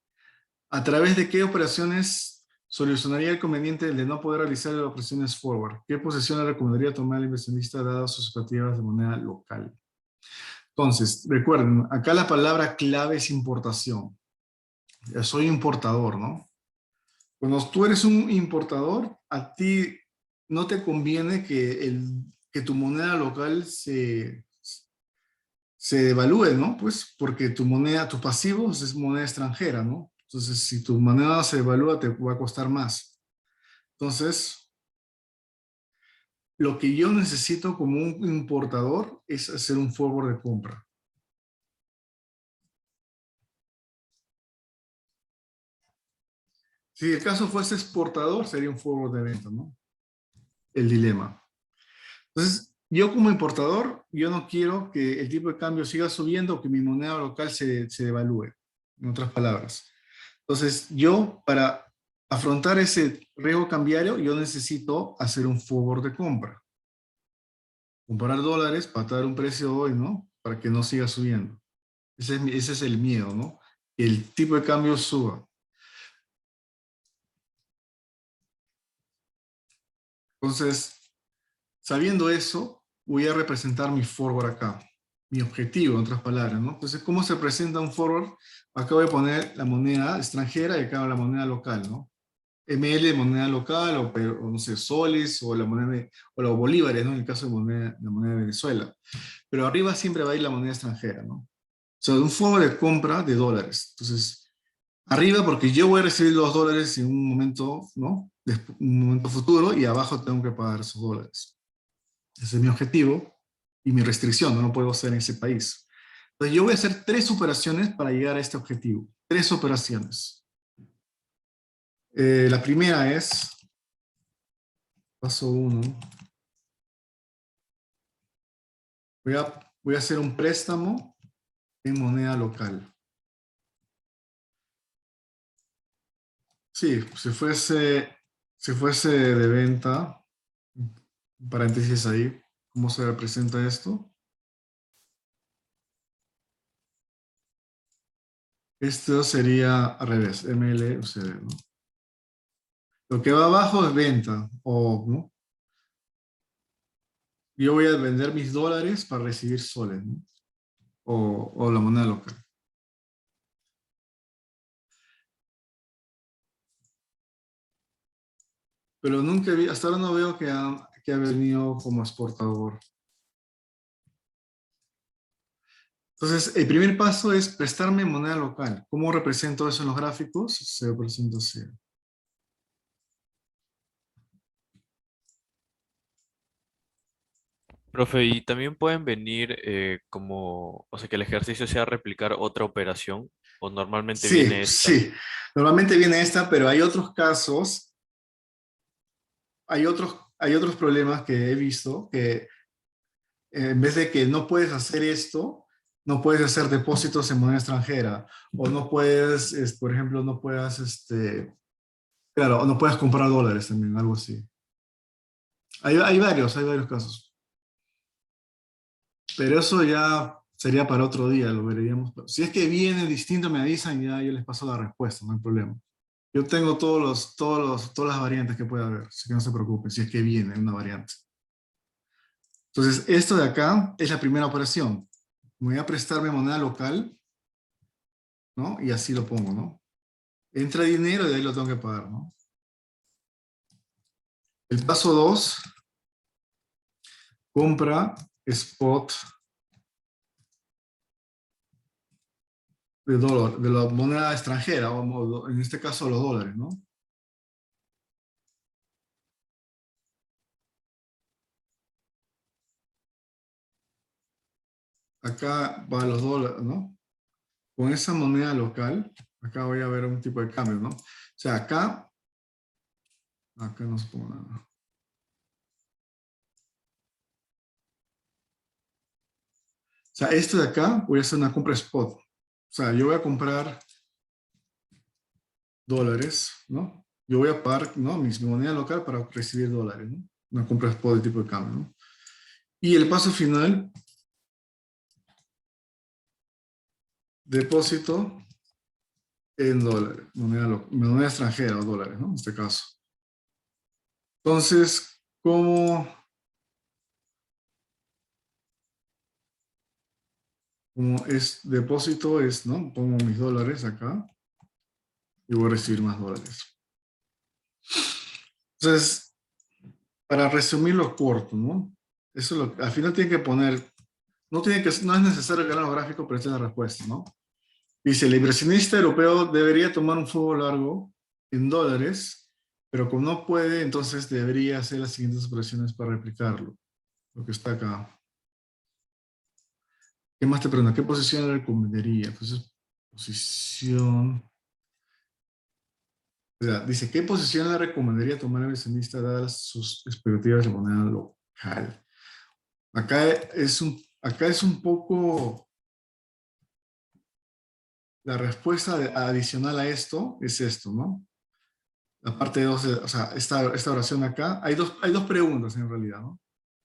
¿A través de qué operaciones solucionaría el conveniente de no poder realizar operaciones forward? ¿Qué posición le recomendaría tomar el inversionista dadas sus expectativas de moneda local? Entonces, recuerden, acá la palabra clave es importación. Soy importador, ¿no? Cuando tú eres un importador, a ti no te conviene que tu moneda local se devalúe, ¿no? Pues porque tu moneda, tu pasivo es moneda extranjera, ¿no? Entonces, si tu moneda se devalúa, te va a costar más. Entonces, lo que yo necesito como un importador es hacer un forward de compra. Si el caso fuese exportador, sería un forward de venta, ¿no? El dilema. Entonces, yo como importador, yo no quiero que el tipo de cambio siga subiendo o que mi moneda local se devalúe, en otras palabras. Entonces, yo para afrontar ese riesgo cambiario, yo necesito hacer un forward de compra. Comprar dólares para dar un precio hoy, ¿no? Para que no siga subiendo. Ese es el miedo, ¿no? Que el tipo de cambio suba. Entonces, sabiendo eso, voy a representar mi forward acá. Mi objetivo, en otras palabras, ¿no? Entonces, ¿cómo se presenta un forward? Acá voy a poner la moneda extranjera y acá la moneda local, ¿no? ML, moneda local, o no sé, soles, o la moneda, o los bolívares, ¿no? En el caso de la moneda de Venezuela. Pero arriba siempre va a ir la moneda extranjera, ¿no? O sea, un forward de compra de dólares. Entonces, arriba porque yo voy a recibir los dólares en un momento, ¿no? Un momento futuro, y abajo tengo que pagar esos dólares. Ese es mi objetivo y mi restricción, no puedo ser en ese país. Entonces yo voy a hacer 3 operaciones para llegar a este objetivo. 3 operaciones. La primera es, paso 1, voy a hacer un préstamo en moneda local. Sí, si fuese de venta, paréntesis ahí, ¿cómo se representa esto? Esto sería al revés, ML UCD, ¿no? Lo que va abajo es venta, ¿no? Yo voy a vender mis dólares para recibir soles, ¿no? O la moneda local. Pero nunca vi, hasta ahora no veo que ha venido como exportador. Entonces, el primer paso es prestarme moneda local. ¿Cómo represento eso en los gráficos? Se representa así. Profe, y también pueden venir como, o sea, que el ejercicio sea replicar otra operación, o normalmente Sí, viene esta. sí. Normalmente viene esta, pero hay otros casos, hay otros problemas que he visto que en vez de que no puedes hacer esto, no puedes hacer depósitos en moneda extranjera, o no puedes, por ejemplo, no puedas, claro, o no puedes comprar dólares también, algo así. Hay varios casos. Pero eso ya sería para otro día, lo veríamos. Si es que viene distinto, me avisan y ya yo les paso la respuesta, no hay problema. Yo tengo todas las variantes que puede haber, así que no se preocupen, si es que viene una variante. Entonces, esto de acá es la primera operación. Me voy a prestarme moneda local, ¿no? Y así lo pongo, ¿no? Entra dinero y de ahí lo tengo que pagar, ¿no? El paso 2, compra spot de dólar, de la moneda extranjera, o en este caso los dólares, ¿no? Acá va los dólares, ¿no? Con esa moneda local, acá voy a ver un tipo de cambio, ¿no? O sea, acá no se pongo nada. O sea, esto de acá voy a hacer una compra spot. O sea, yo voy a comprar dólares, ¿no? Yo voy a pagar, ¿no? Mi moneda local para recibir dólares, ¿no? Una compra spot de tipo de cambio, ¿no? Y el paso final, depósito en dólares, moneda extranjera o dólares, ¿no? En este caso. Entonces, como es depósito, ¿no? Pongo mis dólares acá y voy a recibir más dólares. Entonces, para resumirlo corto, ¿no? Eso al final tiene que poner, no es necesario que hagan los gráficos, pero esta es la respuesta, ¿no? Dice, el inversionista europeo debería tomar un flujo largo en dólares, pero como no puede, entonces debería hacer las siguientes operaciones para replicarlo. Lo que está acá. ¿Qué más te pregunta? ¿Qué posición le recomendaría? Entonces, posición... O sea, dice, ¿qué posición le recomendaría tomar el inversionista dadas sus expectativas de moneda local? Acá es un poco... La respuesta adicional a esto es esto, ¿no? La parte 2, o sea, esta oración acá, hay dos preguntas en realidad, ¿no?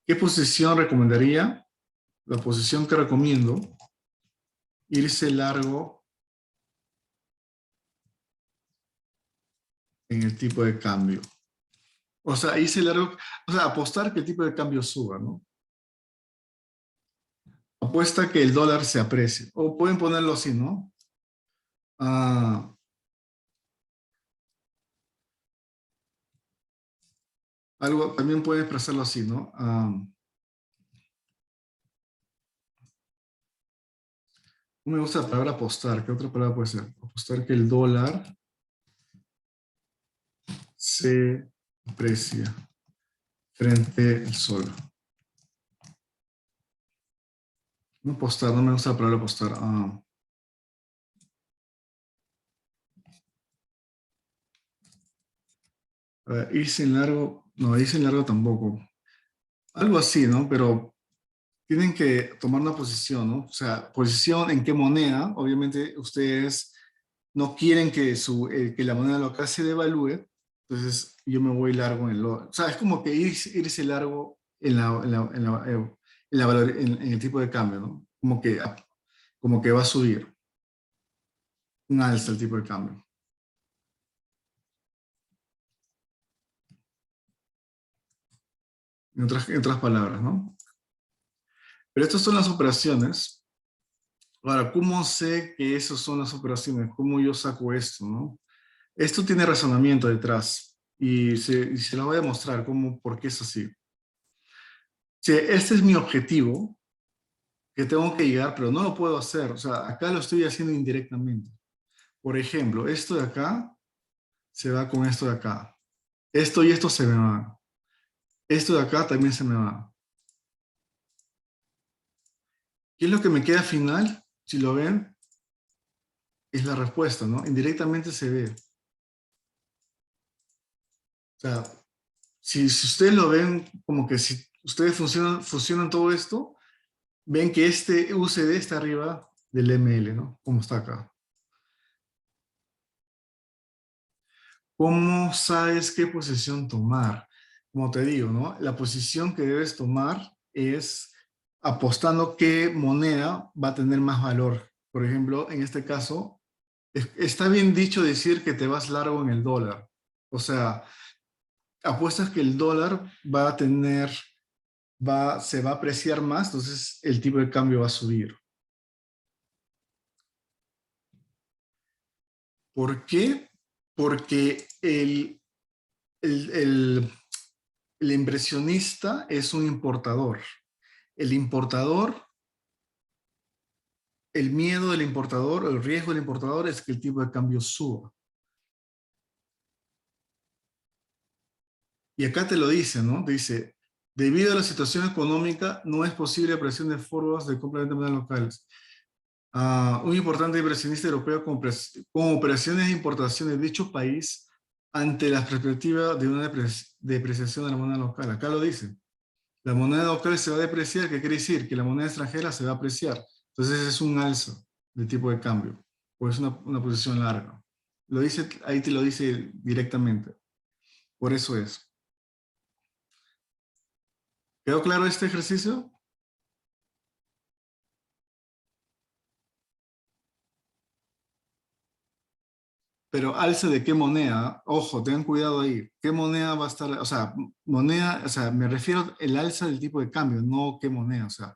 ¿Qué posición recomendaría? La posición que recomiendo, irse largo en el tipo de cambio. O sea, irse largo, o sea, apostar que el tipo de cambio suba, ¿no? Apuesta que el dólar se aprecie. O pueden ponerlo así, ¿no? Ah, también pueden expresarlo así, ¿no? No me gusta la palabra apostar. ¿Qué otra palabra puede ser? Apostar que el dólar se aprecia frente al sol. No postar, no me gusta la palabra postar. A ver, irse en largo, no, irse en largo tampoco. Algo así, ¿no? Pero tienen que tomar una posición, ¿no? O sea, posición en qué moneda. Obviamente ustedes no quieren que, que la moneda local se devalúe, entonces yo me voy largo en el dólar. O sea, es como que irse largo en el tipo de cambio, ¿no? Como que va a subir, un alza el tipo de cambio. En otras palabras, ¿no? Pero estas son las operaciones. Ahora, ¿cómo sé que esas son las operaciones? ¿Cómo yo saco esto, no? Esto tiene razonamiento detrás y se lo voy a mostrar por qué es así. Si este es mi objetivo, que tengo que llegar, pero no lo puedo hacer. O sea, acá lo estoy haciendo indirectamente. Por ejemplo, esto de acá se va con esto de acá. Esto y esto se me va. Esto de acá también se me va. ¿Qué es lo que me queda al final? Si lo ven, es la respuesta, ¿no? Indirectamente se ve. O sea, si ustedes lo ven como que si ustedes fusionan todo esto, ven que este UCD está arriba del ML, ¿no? Como está acá. ¿Cómo sabes qué posición tomar? Como te digo, ¿no? La posición que debes tomar es apostando qué moneda va a tener más valor. Por ejemplo, en este caso, está bien dicho decir que te vas largo en el dólar. O sea, apuestas que el dólar va a tener, se va a apreciar más, entonces el tipo de cambio va a subir. ¿Por qué? Porque el, el el inversionista es un importador. El importador, el miedo del importador, el riesgo del importador es que el tipo de cambio suba. Y acá te lo dice, ¿no? Dice, debido a la situación económica, no es posible presión de forwards de compra de monedas locales. Un importante inversionista europeo con operaciones de importación de dicho país ante la perspectiva de una depreciación de la moneda local. Acá lo dice. La moneda local se va a depreciar, ¿qué quiere decir? Que la moneda extranjera se va a apreciar. Entonces es un alza de tipo de cambio, o es una posición larga. Lo dice, ahí te lo dice directamente. Por eso es. ¿Quedó claro este ejercicio? Pero alza de qué moneda, ojo, tengan cuidado ahí. ¿Qué moneda va a estar? O sea, moneda, o sea, me refiero al alza del tipo de cambio, no qué moneda. O sea,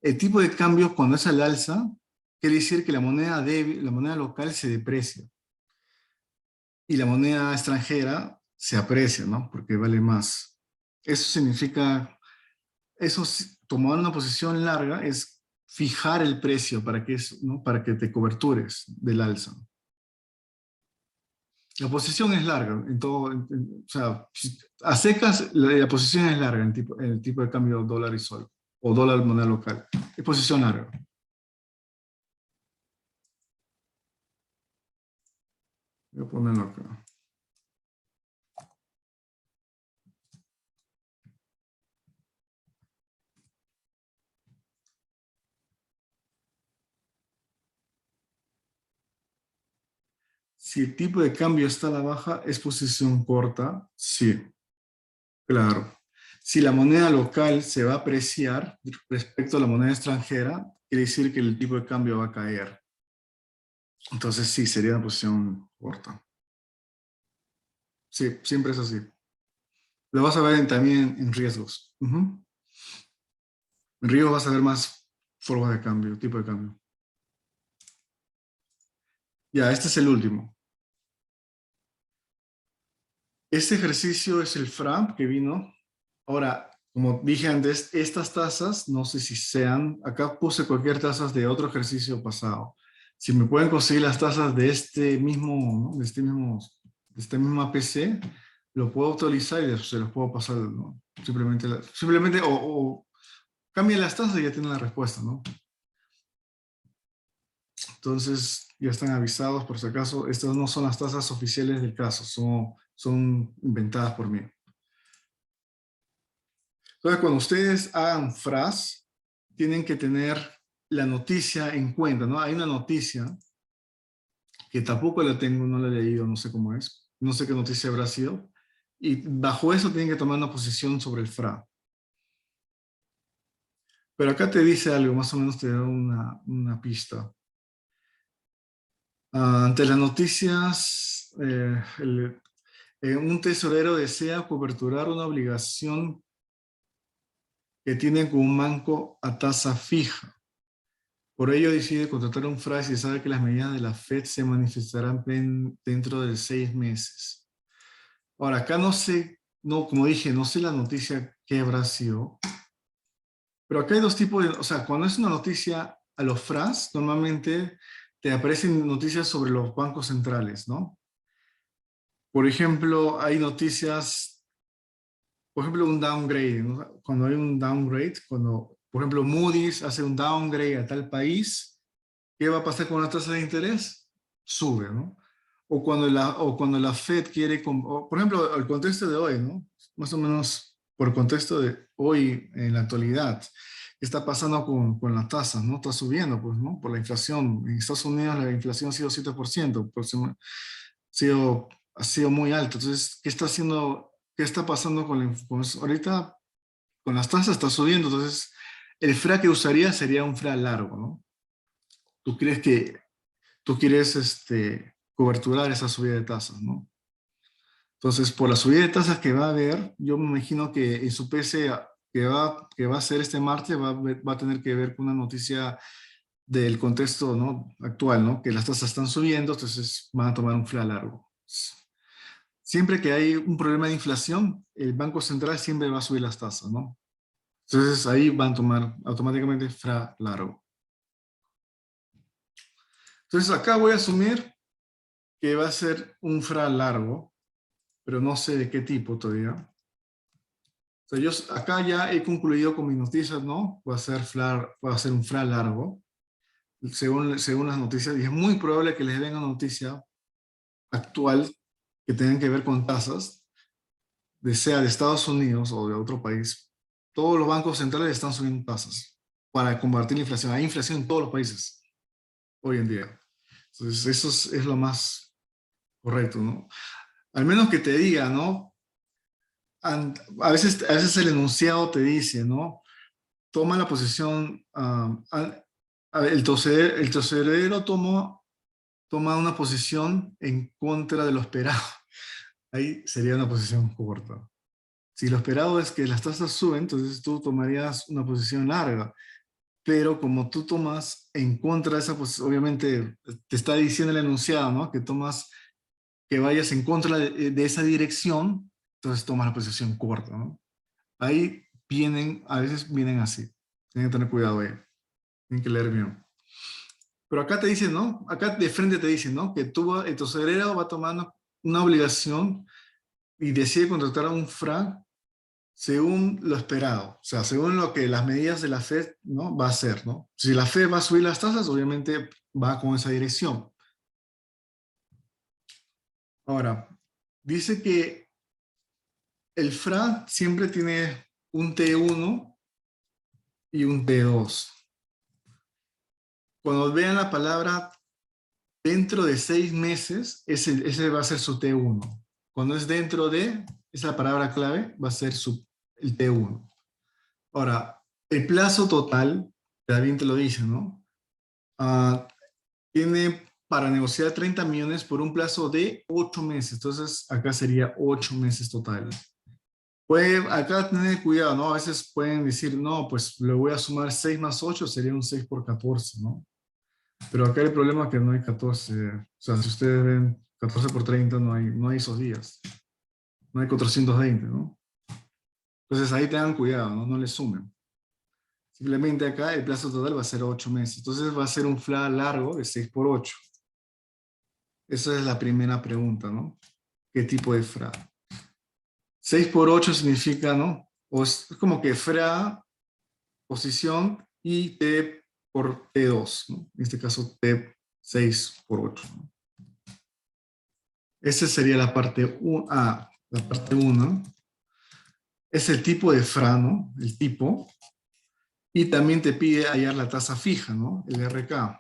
el tipo de cambio cuando es al alza, quiere decir que la moneda local se deprecia. Y la moneda extranjera se aprecia, ¿no? Porque vale más. Eso significa, tomar una posición larga es fijar el precio para que, ¿no? Para que te cobertures del alza. La posición es larga, en todo, o sea, a secas la posición es larga en el tipo de cambio dólar y sol, o dólar moneda local. Es posición larga. Voy a ponerlo acá. Si el tipo de cambio está a la baja, ¿es posición corta? Sí, claro. Si la moneda local se va a apreciar respecto a la moneda extranjera, quiere decir que el tipo de cambio va a caer. Entonces sí, sería una posición corta. Sí, siempre es así. Lo vas a ver también en riesgos. En riesgos vas a ver más formas de cambio, tipo de cambio. Ya, este es el último. Este ejercicio es el FRAM que vino. Ahora, como dije antes, estas tasas, no sé si sean, acá puse cualquier tasas de otro ejercicio pasado. Si me pueden conseguir las tasas de este mismo, ¿no? De esta misma PC, lo puedo actualizar y se los puedo pasar, ¿no? Simplemente o cambien las tasas y ya tienen la respuesta, ¿no? Entonces, ya están avisados por si acaso. Estas no son las tasas oficiales del caso, son inventadas por mí. Entonces, cuando ustedes hagan FRAs, tienen que tener la noticia en cuenta, ¿no? Hay una noticia que tampoco la tengo, no la he leído, no sé cómo es. No sé qué noticia habrá sido. Y bajo eso tienen que tomar una posición sobre el FRA. Pero acá te dice algo, más o menos te da una pista. Ante las noticias, un tesorero desea coberturar una obligación que tiene con un banco a tasa fija. Por ello decide contratar a un FRA y sabe que las medidas de la FED se manifestarán dentro de 6 meses. Ahora, acá no sé, no, como dije, no sé la noticia que habrá sido, pero acá hay dos tipos de, o sea, cuando es una noticia a los FRAs, normalmente te aparecen noticias sobre los bancos centrales, ¿no? Por ejemplo, hay noticias, por ejemplo, un downgrade, ¿no? Cuando hay un downgrade, cuando, por ejemplo, Moody's hace un downgrade a tal país, ¿qué va a pasar con la tasa de interés? Sube, ¿no? O cuando la Fed quiere, por ejemplo, el contexto de hoy, ¿no? Más o menos por contexto de hoy en la actualidad. ¿Qué está pasando con las tasas, ¿no? Está subiendo, pues, ¿no? Por la inflación. En Estados Unidos la inflación ha sido 7%, ha sido muy alto. Entonces, qué está pasando ahorita con las tasas está subiendo? Entonces, el FRA que usaría sería un FRA largo, ¿no? Tú quieres coberturar esa subida de tasas, ¿no? Entonces, por la subida de tasas que va a haber, yo me imagino que en su PC que va a ser este martes va a tener que ver con una noticia del contexto, ¿no? Actual, ¿no? Que las tasas están subiendo, entonces van a tomar un FRA largo. Siempre que hay un problema de inflación, el Banco Central siempre va a subir las tasas, ¿no? Entonces ahí van a tomar automáticamente FRA largo. Entonces acá voy a asumir que va a ser un FRA largo, pero no sé de qué tipo todavía. O sea, yo acá ya he concluido con mis noticias, ¿no? Va a ser un FRA largo, según las noticias, y es muy probable que les den una noticia actual que tenga que ver con tasas, sea de Estados Unidos o de otro país. Todos los bancos centrales están subiendo tasas para combatir la inflación. Hay inflación en todos los países hoy en día. Entonces, eso es lo más correcto, ¿no? Al menos que te diga, ¿no? A veces el enunciado te dice, ¿no? Toma la posición, el tesorero toma una posición en contra de lo esperado. Ahí sería una posición corta. Si lo esperado es que las tasas suben, entonces tú tomarías una posición larga. Pero como tú tomas en contra de esa posición, obviamente te está diciendo el enunciado, ¿no? Que vayas en contra de esa dirección, entonces tomas la posición corta, ¿no? Ahí a veces vienen así. Tienen que tener cuidado ahí. Tienen que leer bien. Pero acá te dicen, ¿no? Acá de frente te dicen, ¿no? Que el tesorero va tomando una obligación y decide contratar a un FRA según lo esperado. O sea, según lo que las medidas de la FED, ¿no? Va a hacer, ¿no? Si la FED va a subir las tasas, obviamente va con esa dirección. Ahora, dice que el FRA siempre tiene un T1 y un T2. Cuando vean la palabra dentro de 6 meses, ese va a ser su T1. Cuando es dentro de, esa palabra clave va a ser el T1. Ahora, el plazo total, también te lo dice, ¿no? Tiene para negociar 30 millones por un plazo de 8 meses. Entonces, acá sería 8 meses total. Acá tener cuidado, ¿no? A veces pueden decir, no, pues le voy a sumar 6 más 8, sería un 6 por 14, ¿no? Pero acá el problema es que no hay 14. O sea, si ustedes ven 14 por 30, no hay esos días. No hay 420, ¿no? Entonces ahí tengan cuidado, ¿no? No le sumen. Simplemente acá el plazo total va a ser 8 meses. Entonces va a ser un FLA largo de 6 por 8. Esa es la primera pregunta, ¿no? ¿Qué tipo de FRA? 6 por 8 significa, ¿no? O es como que FRA, posición, y T por T2, ¿no? En este caso T 6 por 8. Esa sería la parte 1. La parte 1 es el tipo de FRA, ¿no? El tipo. Y también te pide hallar la tasa fija, ¿no? El RK.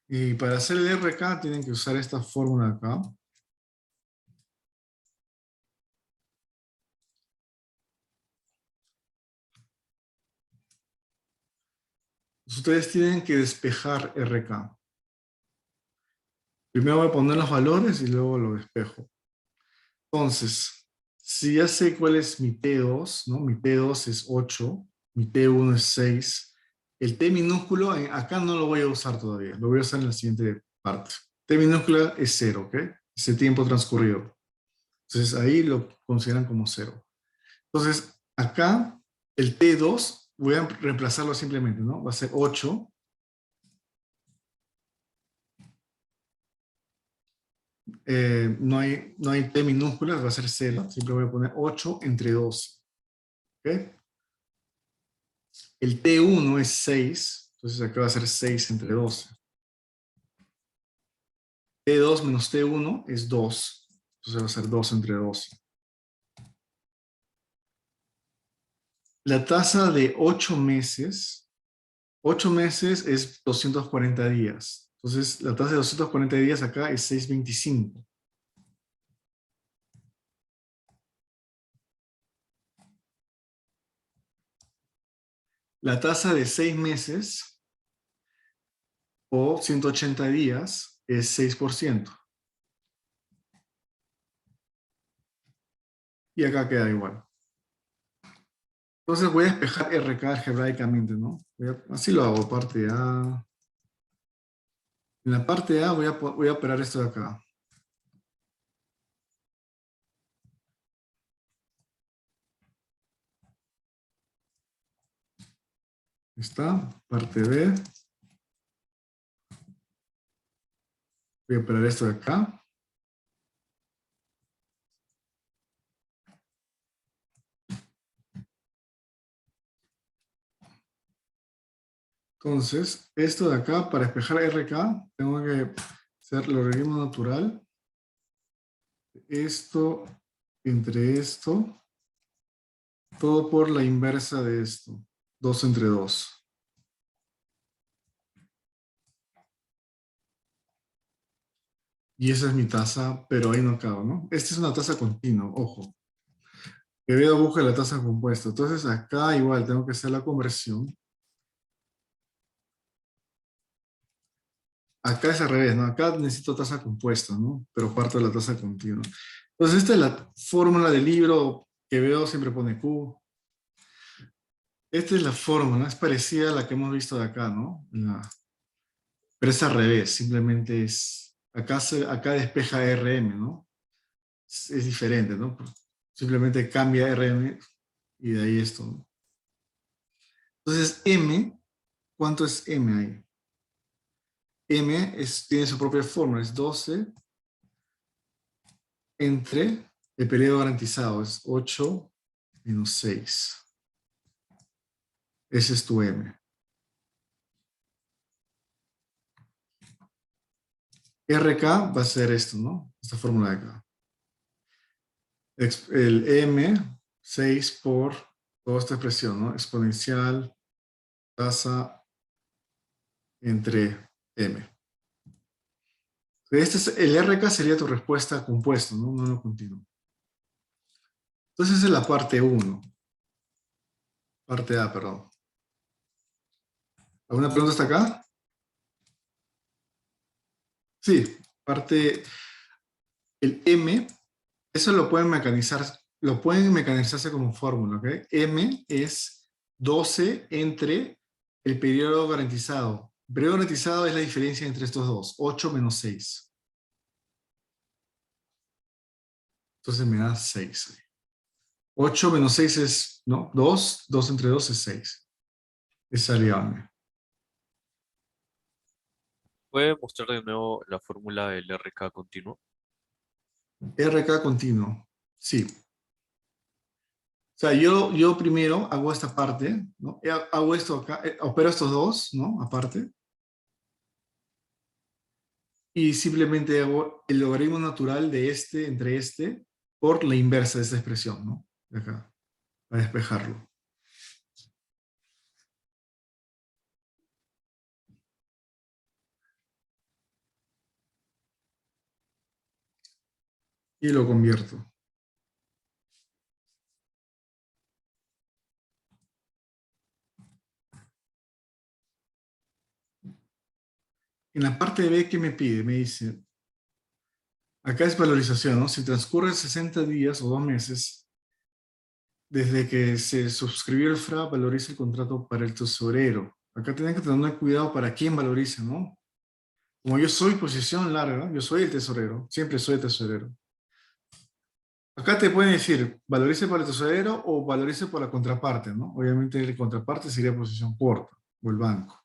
Y para hacer el RK tienen que usar esta fórmula acá. Ustedes tienen que despejar RK. Primero voy a poner los valores y luego lo despejo. Entonces, si ya sé cuál es mi T2, ¿no? Mi T2 es 8, mi T1 es 6. El T minúsculo, acá no lo voy a usar todavía, lo voy a usar en la siguiente parte. T minúscula es 0, ¿ok? Ese tiempo transcurrido. Entonces ahí lo consideran como 0. Entonces, acá el T2 voy a reemplazarlo simplemente, ¿no? Va a ser 8. No hay T minúsculas, va a ser 0. Siempre voy a poner 8 entre 12. ¿Ok? El T1 es 6, entonces acá va a ser 6 entre 12. T2 menos T1 es 2, entonces va a ser 2 entre 12. La tasa de 8 meses es 240 días. Entonces la tasa de 240 días acá es 6,25. La tasa de 6 meses o 180 días es 6%. Y acá queda igual. Entonces voy a despejar RK algebraicamente, ¿no? Así lo hago, parte A. En la parte A voy a operar esto de acá. Está, parte B. Voy a operar esto de acá. Entonces, esto de acá, para despejar RK, tengo que hacer el logaritmo natural. Esto entre esto. Todo por la inversa de esto. 2 entre 2. Y esa es mi tasa, pero ahí no acabo, ¿no? Esta es una tasa continua, ojo. Quevedo busca la tasa compuesta. Entonces acá igual tengo que hacer la conversión. Acá es al revés, ¿no? Acá necesito tasa compuesta, ¿no? Pero parto de la tasa continua. Entonces esta es la fórmula del libro. Quevedo siempre pone Q. Esta es la fórmula, es parecida a la que hemos visto de acá, ¿no? Pero es al revés, simplemente es... Acá despeja RM, ¿no? Es diferente, ¿no? Simplemente cambia RM y de ahí esto, ¿no? Entonces M, ¿cuánto es M ahí? M tiene su propia fórmula, es 12 entre el periodo garantizado, es 8 menos 6. Ese es tu M. RK va a ser esto, ¿no? Esta fórmula de acá. El M, 6 por toda esta expresión, ¿no? Exponencial, tasa entre M. El RK sería tu respuesta compuesta, ¿no? No continuo. Entonces esa es la parte 1. Parte A, perdón. ¿Alguna pregunta hasta acá? Sí, el M, eso lo pueden mecanizarse como fórmula, ¿ok? M es 12 entre el periodo garantizado. El periodo garantizado es la diferencia entre estos dos, 8 menos 6. Entonces me da 6. 8 menos 6 es, ¿no? 2, 2 entre 2 es 6. Esa sería M. ¿Puede mostrar de nuevo la fórmula del RK continuo? RK continuo, sí. O sea, yo primero hago esta parte, ¿no? Hago esto acá, opero estos dos, ¿no? Aparte. y simplemente hago el logaritmo natural de este entre este por la inversa de esta expresión, ¿no? De acá, para despejarlo. Y lo convierto. En la parte B, ¿qué me pide? Me dice, acá es valorización, ¿no? Si transcurren 60 días o 2 meses desde que se suscribió el FRA, valoriza el contrato para el tesorero. Acá tienen que tener cuidado para quién valoriza, ¿no? Como yo soy posición larga, yo soy el tesorero, siempre soy el tesorero. Acá te pueden decir, valorice para el tesorero o valorice por la contraparte, ¿no? Obviamente la contraparte sería posición corta, o el banco.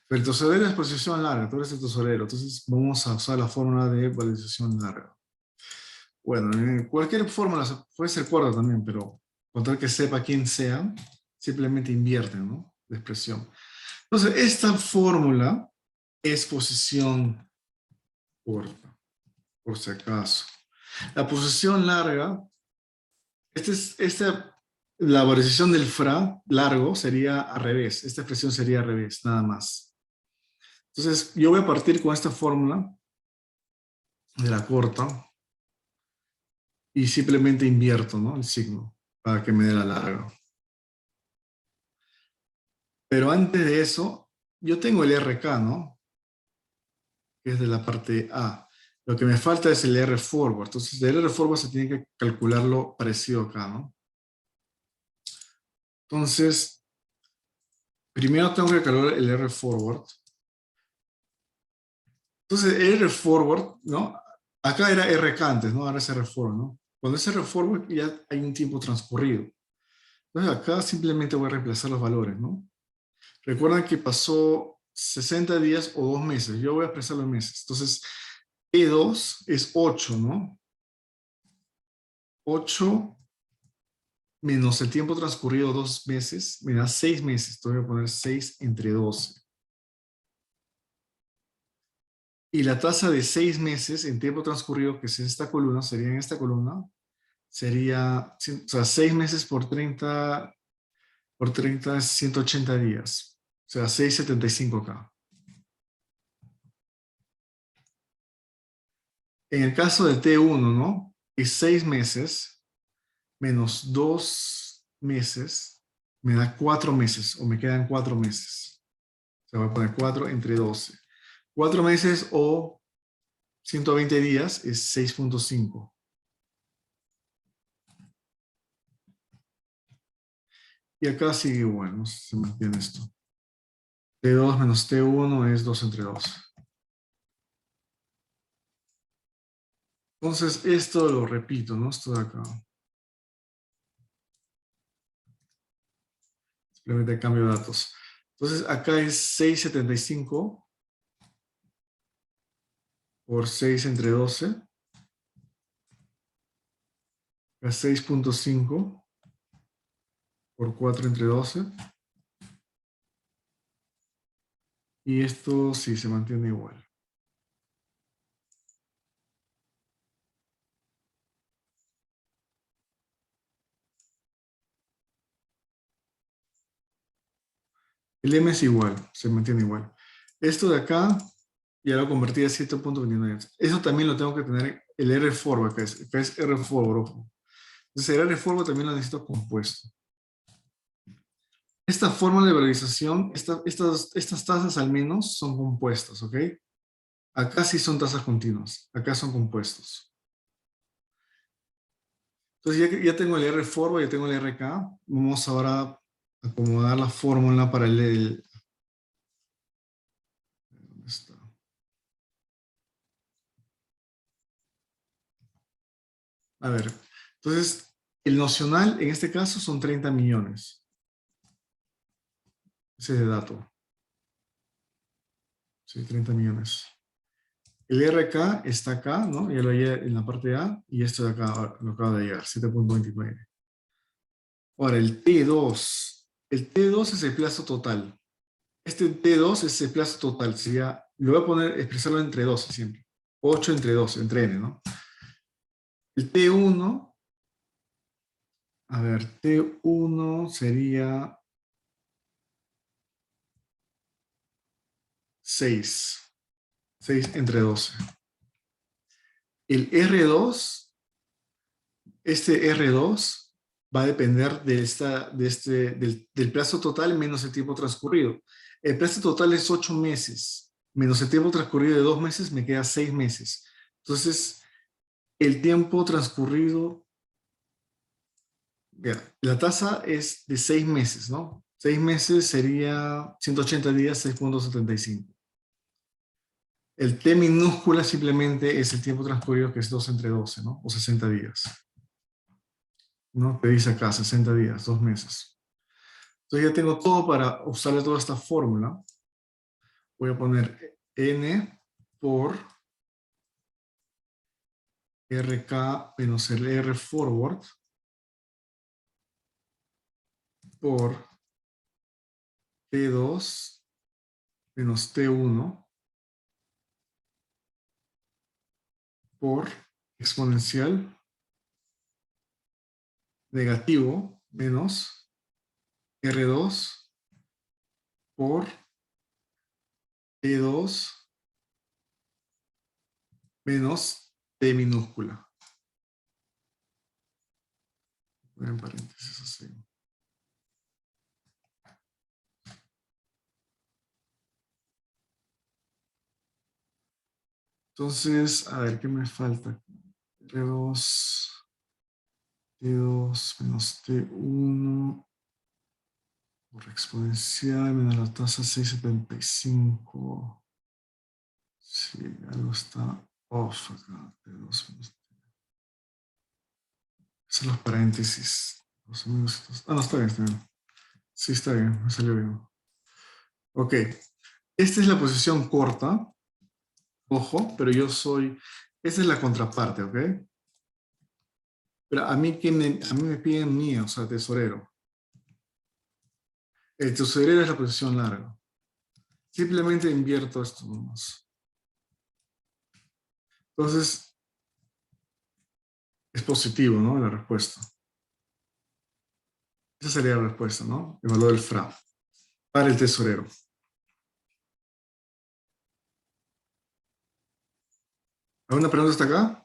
Pero el tesorero es posición larga, tú eres el tesorero, entonces vamos a usar la fórmula de valorización larga. Bueno, cualquier fórmula puede ser corta también, pero con tal que sepa quién sea, simplemente invierte, ¿no? La expresión. Entonces, esta fórmula es posición corta, por si acaso. La posición larga, la valorización del FRA largo sería al revés. Esta expresión sería al revés, nada más. Entonces, yo voy a partir con esta fórmula de la corta y simplemente invierto, ¿no? El signo para que me dé la larga. Pero antes de eso, yo tengo el RK, ¿no? Que es de la parte A. Lo que me falta es el R forward. Entonces, el R forward se tiene que calcularlo parecido acá, ¿no? Entonces, primero tengo que calcular el R forward. Entonces, el R forward, ¿no? Acá era RK antes, ¿no? Ahora es R forward, ¿no? Cuando es R forward ya hay un tiempo transcurrido. Entonces, acá simplemente voy a reemplazar los valores, ¿no? Recuerden que pasó 60 días o 2 meses. Yo voy a expresar los meses. Entonces, E2 es 8, ¿no? 8 menos el tiempo transcurrido 2 meses, me da 6 meses. Entonces voy a poner 6 entre 12. Y la tasa de 6 meses en tiempo transcurrido, que es esta columna, sería en esta columna, sería, o sea, 6 meses por 30 es 180 días. O sea, 6,75 acá. En el caso de T1, ¿no? Es 6 meses menos 2 meses, me da 4 meses, o me quedan 4 meses. O sea, voy a poner 4 entre 12. 4 meses o 120 días es 6,5. Y acá sigue igual, no sé si se mantiene esto. T2 menos T1 es 2 entre 12. Entonces, esto lo repito, ¿no? Esto de acá. Simplemente cambio de datos. Entonces, acá es 6,75 por 6 entre 12. Acá 6,5 por 4 entre 12. Y esto sí se mantiene igual. El M es igual, se mantiene igual. Esto de acá ya lo convertí a 7,29. Eso también lo tengo que tener, el R forward, acá es R forward, ojo. Entonces el R forward también lo necesito compuesto. Esta forma de valorización, estas tasas al menos son compuestas, ¿ok? Acá sí son tasas continuas, acá son compuestos. Entonces ya tengo el R forward, ya tengo el RK. Vamos ahora a acomodar la fórmula para ¿dónde está? A ver, entonces el nocional en este caso son 30 millones. Ese es el dato. Sí, 30 millones. El RK está acá, ¿no? Ya lo hay en la parte A, y esto de acá lo acaba de llegar, 7,29. Ahora, el T2. El T2 es el plazo total. Este T2 es el plazo total. Sería, lo voy a poner, expresarlo entre 12 siempre. 8 entre 12, entre n, ¿no? El T1, a ver, T1 sería 6. 6 entre 12. El R2, este R2 va a depender del plazo total menos el tiempo transcurrido. El plazo total es 8 meses, menos el tiempo transcurrido de 2 meses, me queda 6 meses. Entonces, el tiempo transcurrido, la tasa es de 6 meses, ¿no? 6 meses sería 180 días, 6,75. El T minúscula simplemente es el tiempo transcurrido, que es 2 entre 12, ¿no? O 60 días. ¿No? Te dice acá, 60 días, 2 meses. Entonces ya tengo todo para usarle toda esta fórmula. Voy a poner N por RK menos el R forward por T2 menos T1 por exponencial negativo menos R2 por T2 menos T minúscula. Voy en paréntesis así. Entonces, a ver, ¿qué me falta? T2 menos T1 por exponencial menos la tasa 6,75. Sí, algo está off acá. T2 menos T. Esos son los paréntesis. No, está bien, está bien. Sí, está bien, me salió bien. Ok, esta es la posición corta. Ojo, pero yo soy... Esta es la contraparte, ¿ok? Pero a mí me piden mía, o sea, tesorero. El tesorero es la posición larga. Simplemente invierto esto nomás. Entonces, es positivo, ¿no? La respuesta. Esa sería la respuesta, ¿no? El valor del FRA para el tesorero. ¿Alguna pregunta hasta acá?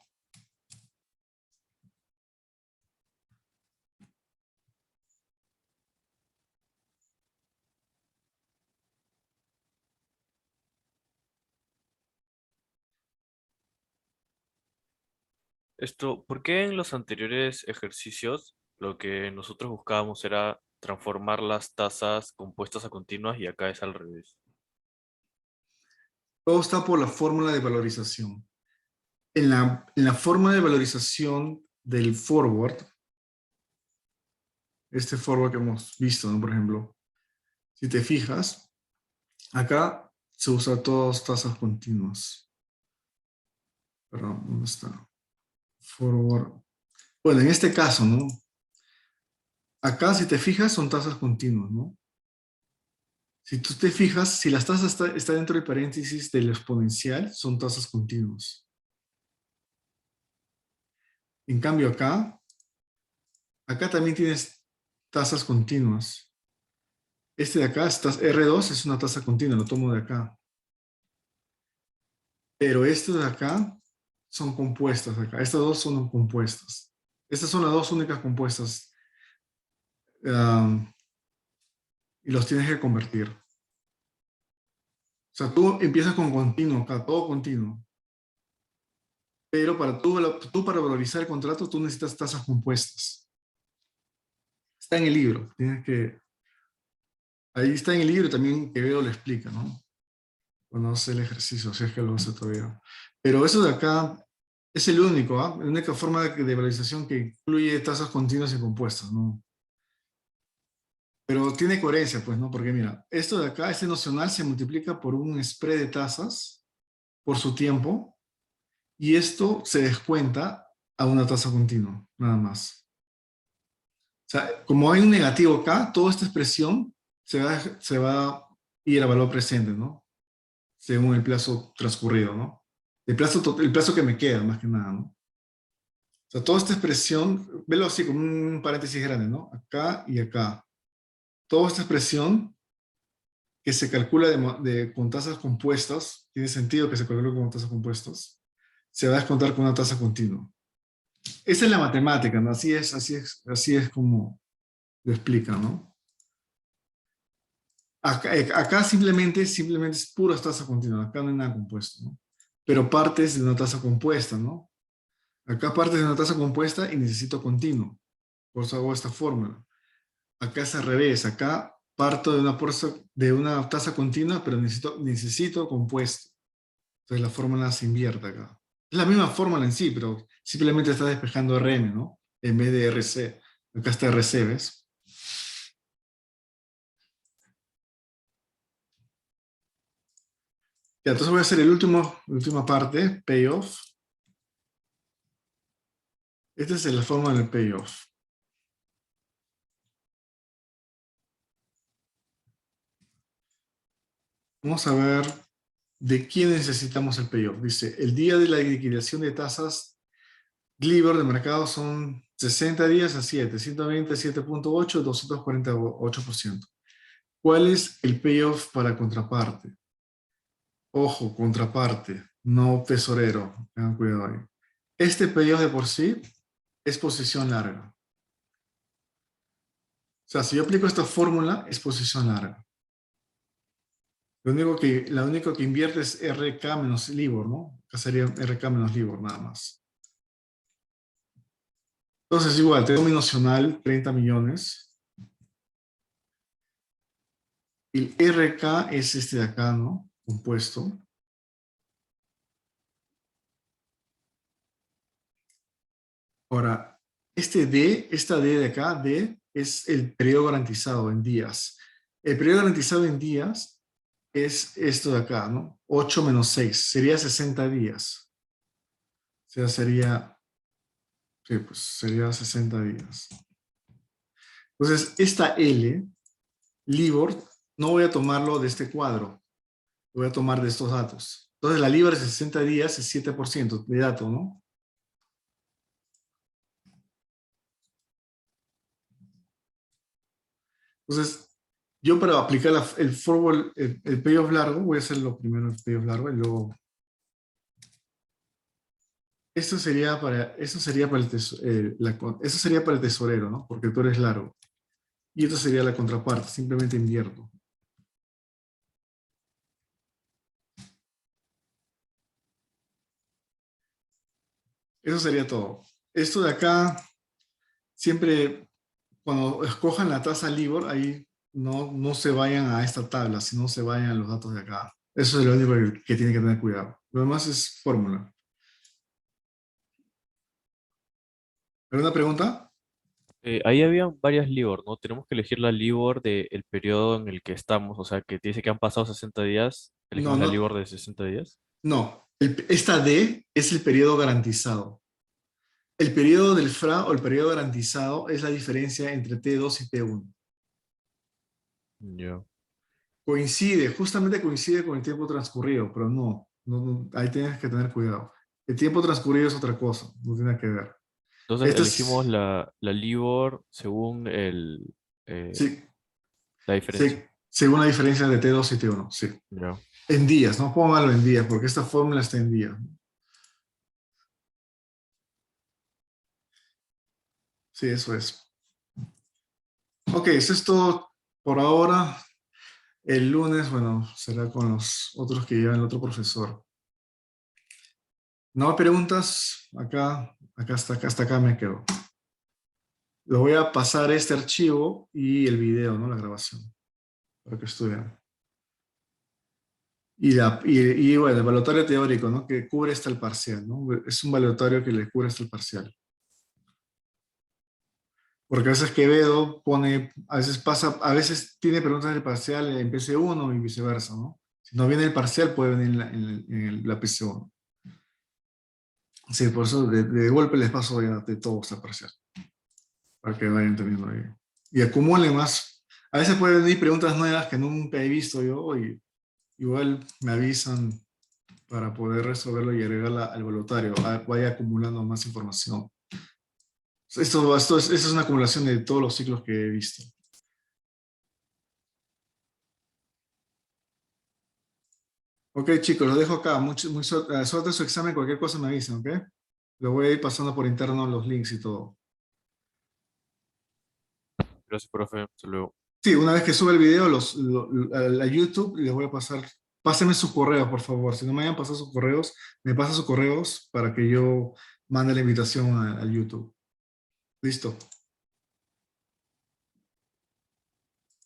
¿Por qué en los anteriores ejercicios lo que nosotros buscábamos era transformar las tasas compuestas a continuas y acá es al revés? Todo está por la fórmula de valorización. En la forma de valorización del forward, este forward que hemos visto, ¿no? Por ejemplo, si te fijas, acá se usa todas tasas continuas. Perdón, ¿dónde está? Forward. Bueno, en este caso, ¿no? Acá, si te fijas, son tasas continuas, ¿no? Si tú te fijas, si las tasas está dentro del paréntesis del exponencial, son tasas continuas. En cambio acá también tienes tasas continuas. Este de acá, R2 es una tasa continua, lo tomo de acá. Pero estos de acá son compuestas acá. Estas dos son compuestas. Estas son las dos únicas compuestas. Y los tienes que convertir. O sea, tú empiezas con continuo acá, todo continuo. Pero para valorizar el contrato, tú necesitas tasas compuestas. Está en el libro. Ahí está en el libro también, Quevedo lo explica, ¿no? Cuando hace el ejercicio, si es que lo hace todavía. Pero eso de acá es el único, ¿ah? La única forma de valorización que incluye tasas continuas y compuestas, ¿no? Pero tiene coherencia, pues, ¿no? Porque mira, esto de acá, este nocional se multiplica por un spread de tasas por su tiempo y esto se descuenta a una tasa continua, nada más. O sea, como hay un negativo acá, toda esta expresión se va a ir a valor presente, ¿no? Según el plazo transcurrido, ¿no? el plazo que me queda, más que nada, ¿no? O sea, toda esta expresión, velo así como un paréntesis grande, ¿no? Acá y acá. Toda esta expresión que se calcula con tasas compuestas, tiene sentido que se calcule con tasas compuestas, se va a descontar con una tasa continua. Esa es la matemática, ¿no? Así es como lo explica, ¿no? Acá simplemente es pura tasa continua, acá no hay nada compuesto, ¿no? Pero partes de una tasa compuesta, ¿no? Acá partes de una tasa compuesta y necesito continuo. Por eso hago esta fórmula. Acá es al revés, acá parto de una tasa continua, pero necesito compuesto. Entonces la fórmula se invierte acá. Es la misma fórmula en sí, pero simplemente está despejando Rm, ¿no? En vez de Rc. Acá está Rc, ¿ves? Ya, entonces voy a hacer la última parte, payoff. Esta es la fórmula del payoff. Vamos a ver de quién necesitamos el payoff. Dice, el día de la liquidación de tasas LIBOR de mercado son 60 días a 7, 120, 7.8, 248%. ¿Cuál es el payoff para contraparte? Ojo, contraparte, no tesorero. Tengan cuidado ahí. Este payoff de por sí es posición larga. O sea, si yo aplico esta fórmula, es posición larga. Lo único que invierte es RK menos LIBOR, ¿no? Acá sería RK menos LIBOR, nada más. Entonces, igual, tengo mi nocional, 30 millones. El RK es este de acá, ¿no? Compuesto. Ahora, esta D de acá, D, es el periodo garantizado en días. El periodo garantizado en días es esto de acá, ¿no? 8 menos 6, sería 60 días. O sea, sería 60 días. Entonces, esta L, LIBOR, no voy a tomarlo de este cuadro, lo voy a tomar de estos datos. Entonces, la LIBOR de 60 días es 7% de dato, ¿no? Entonces, yo para aplicar el forward, el payoff largo, voy a hacerlo primero el payoff largo y luego... Eso sería para el tesorero, ¿no? Porque tú eres largo. Y esto sería la contraparte, simplemente invierto. Eso sería todo. Esto de acá, siempre cuando escojan la tasa LIBOR, ahí no se vayan a esta tabla, sino se vayan a los datos de acá. Eso es lo único que tienen que tener cuidado. Lo demás es fórmula. ¿Alguna pregunta? Ahí había varias LIBOR, ¿no? Tenemos que elegir la LIBOR del periodo en el que estamos, o sea, que te dice que han pasado 60 días, No, elegimos la no, LIBOR de 60 días. no. Esta D es el periodo garantizado. El periodo del FRA o el periodo garantizado es la diferencia entre T2 y T1. Ya. Justamente coincide con el tiempo transcurrido, pero ahí tienes que tener cuidado. El tiempo transcurrido es otra cosa, no tiene que ver. Entonces Esta elegimos es, la LIBOR según eh, sí, la sí, diferencia. según la diferencia de T2 y T1, sí. Ya. En días, no pónganlo en días, porque esta fórmula está en días. Sí, eso es. Ok, eso es todo por ahora. El lunes, bueno, será con los otros que llevan el otro profesor. No hay preguntas, hasta acá me quedo. Lo voy a pasar este archivo y el video, ¿no? La grabación, para que estudien. Y bueno, el evaluatorio teórico, ¿no? Que cubre hasta el parcial, ¿no? Es un evaluatorio que le cubre hasta el parcial. Porque a veces Quevedo a veces tiene preguntas del parcial en PC1 y viceversa, ¿no? Si no viene el parcial, puede venir la PC1. Sí, por eso de golpe les paso ya de todo hasta el parcial, para que vayan teniendo ahí. Y acumulen más. A veces pueden venir preguntas nuevas que nunca he visto yo y igual me avisan para poder resolverlo y agregarla al voluntario, vaya acumulando más información. Esto es una acumulación de todos los ciclos que he visto. Ok, chicos, lo dejo acá. Suerte su examen, cualquier cosa me avisan, ¿ok? Lo voy a ir pasando por interno los links y todo. Gracias, profe. Hasta luego. Sí, una vez que sube el video a YouTube, les voy a pasar. Pásenme sus correos, por favor. Si no me hayan pasado sus correos, me pasan sus correos para que yo mande la invitación al YouTube. Listo.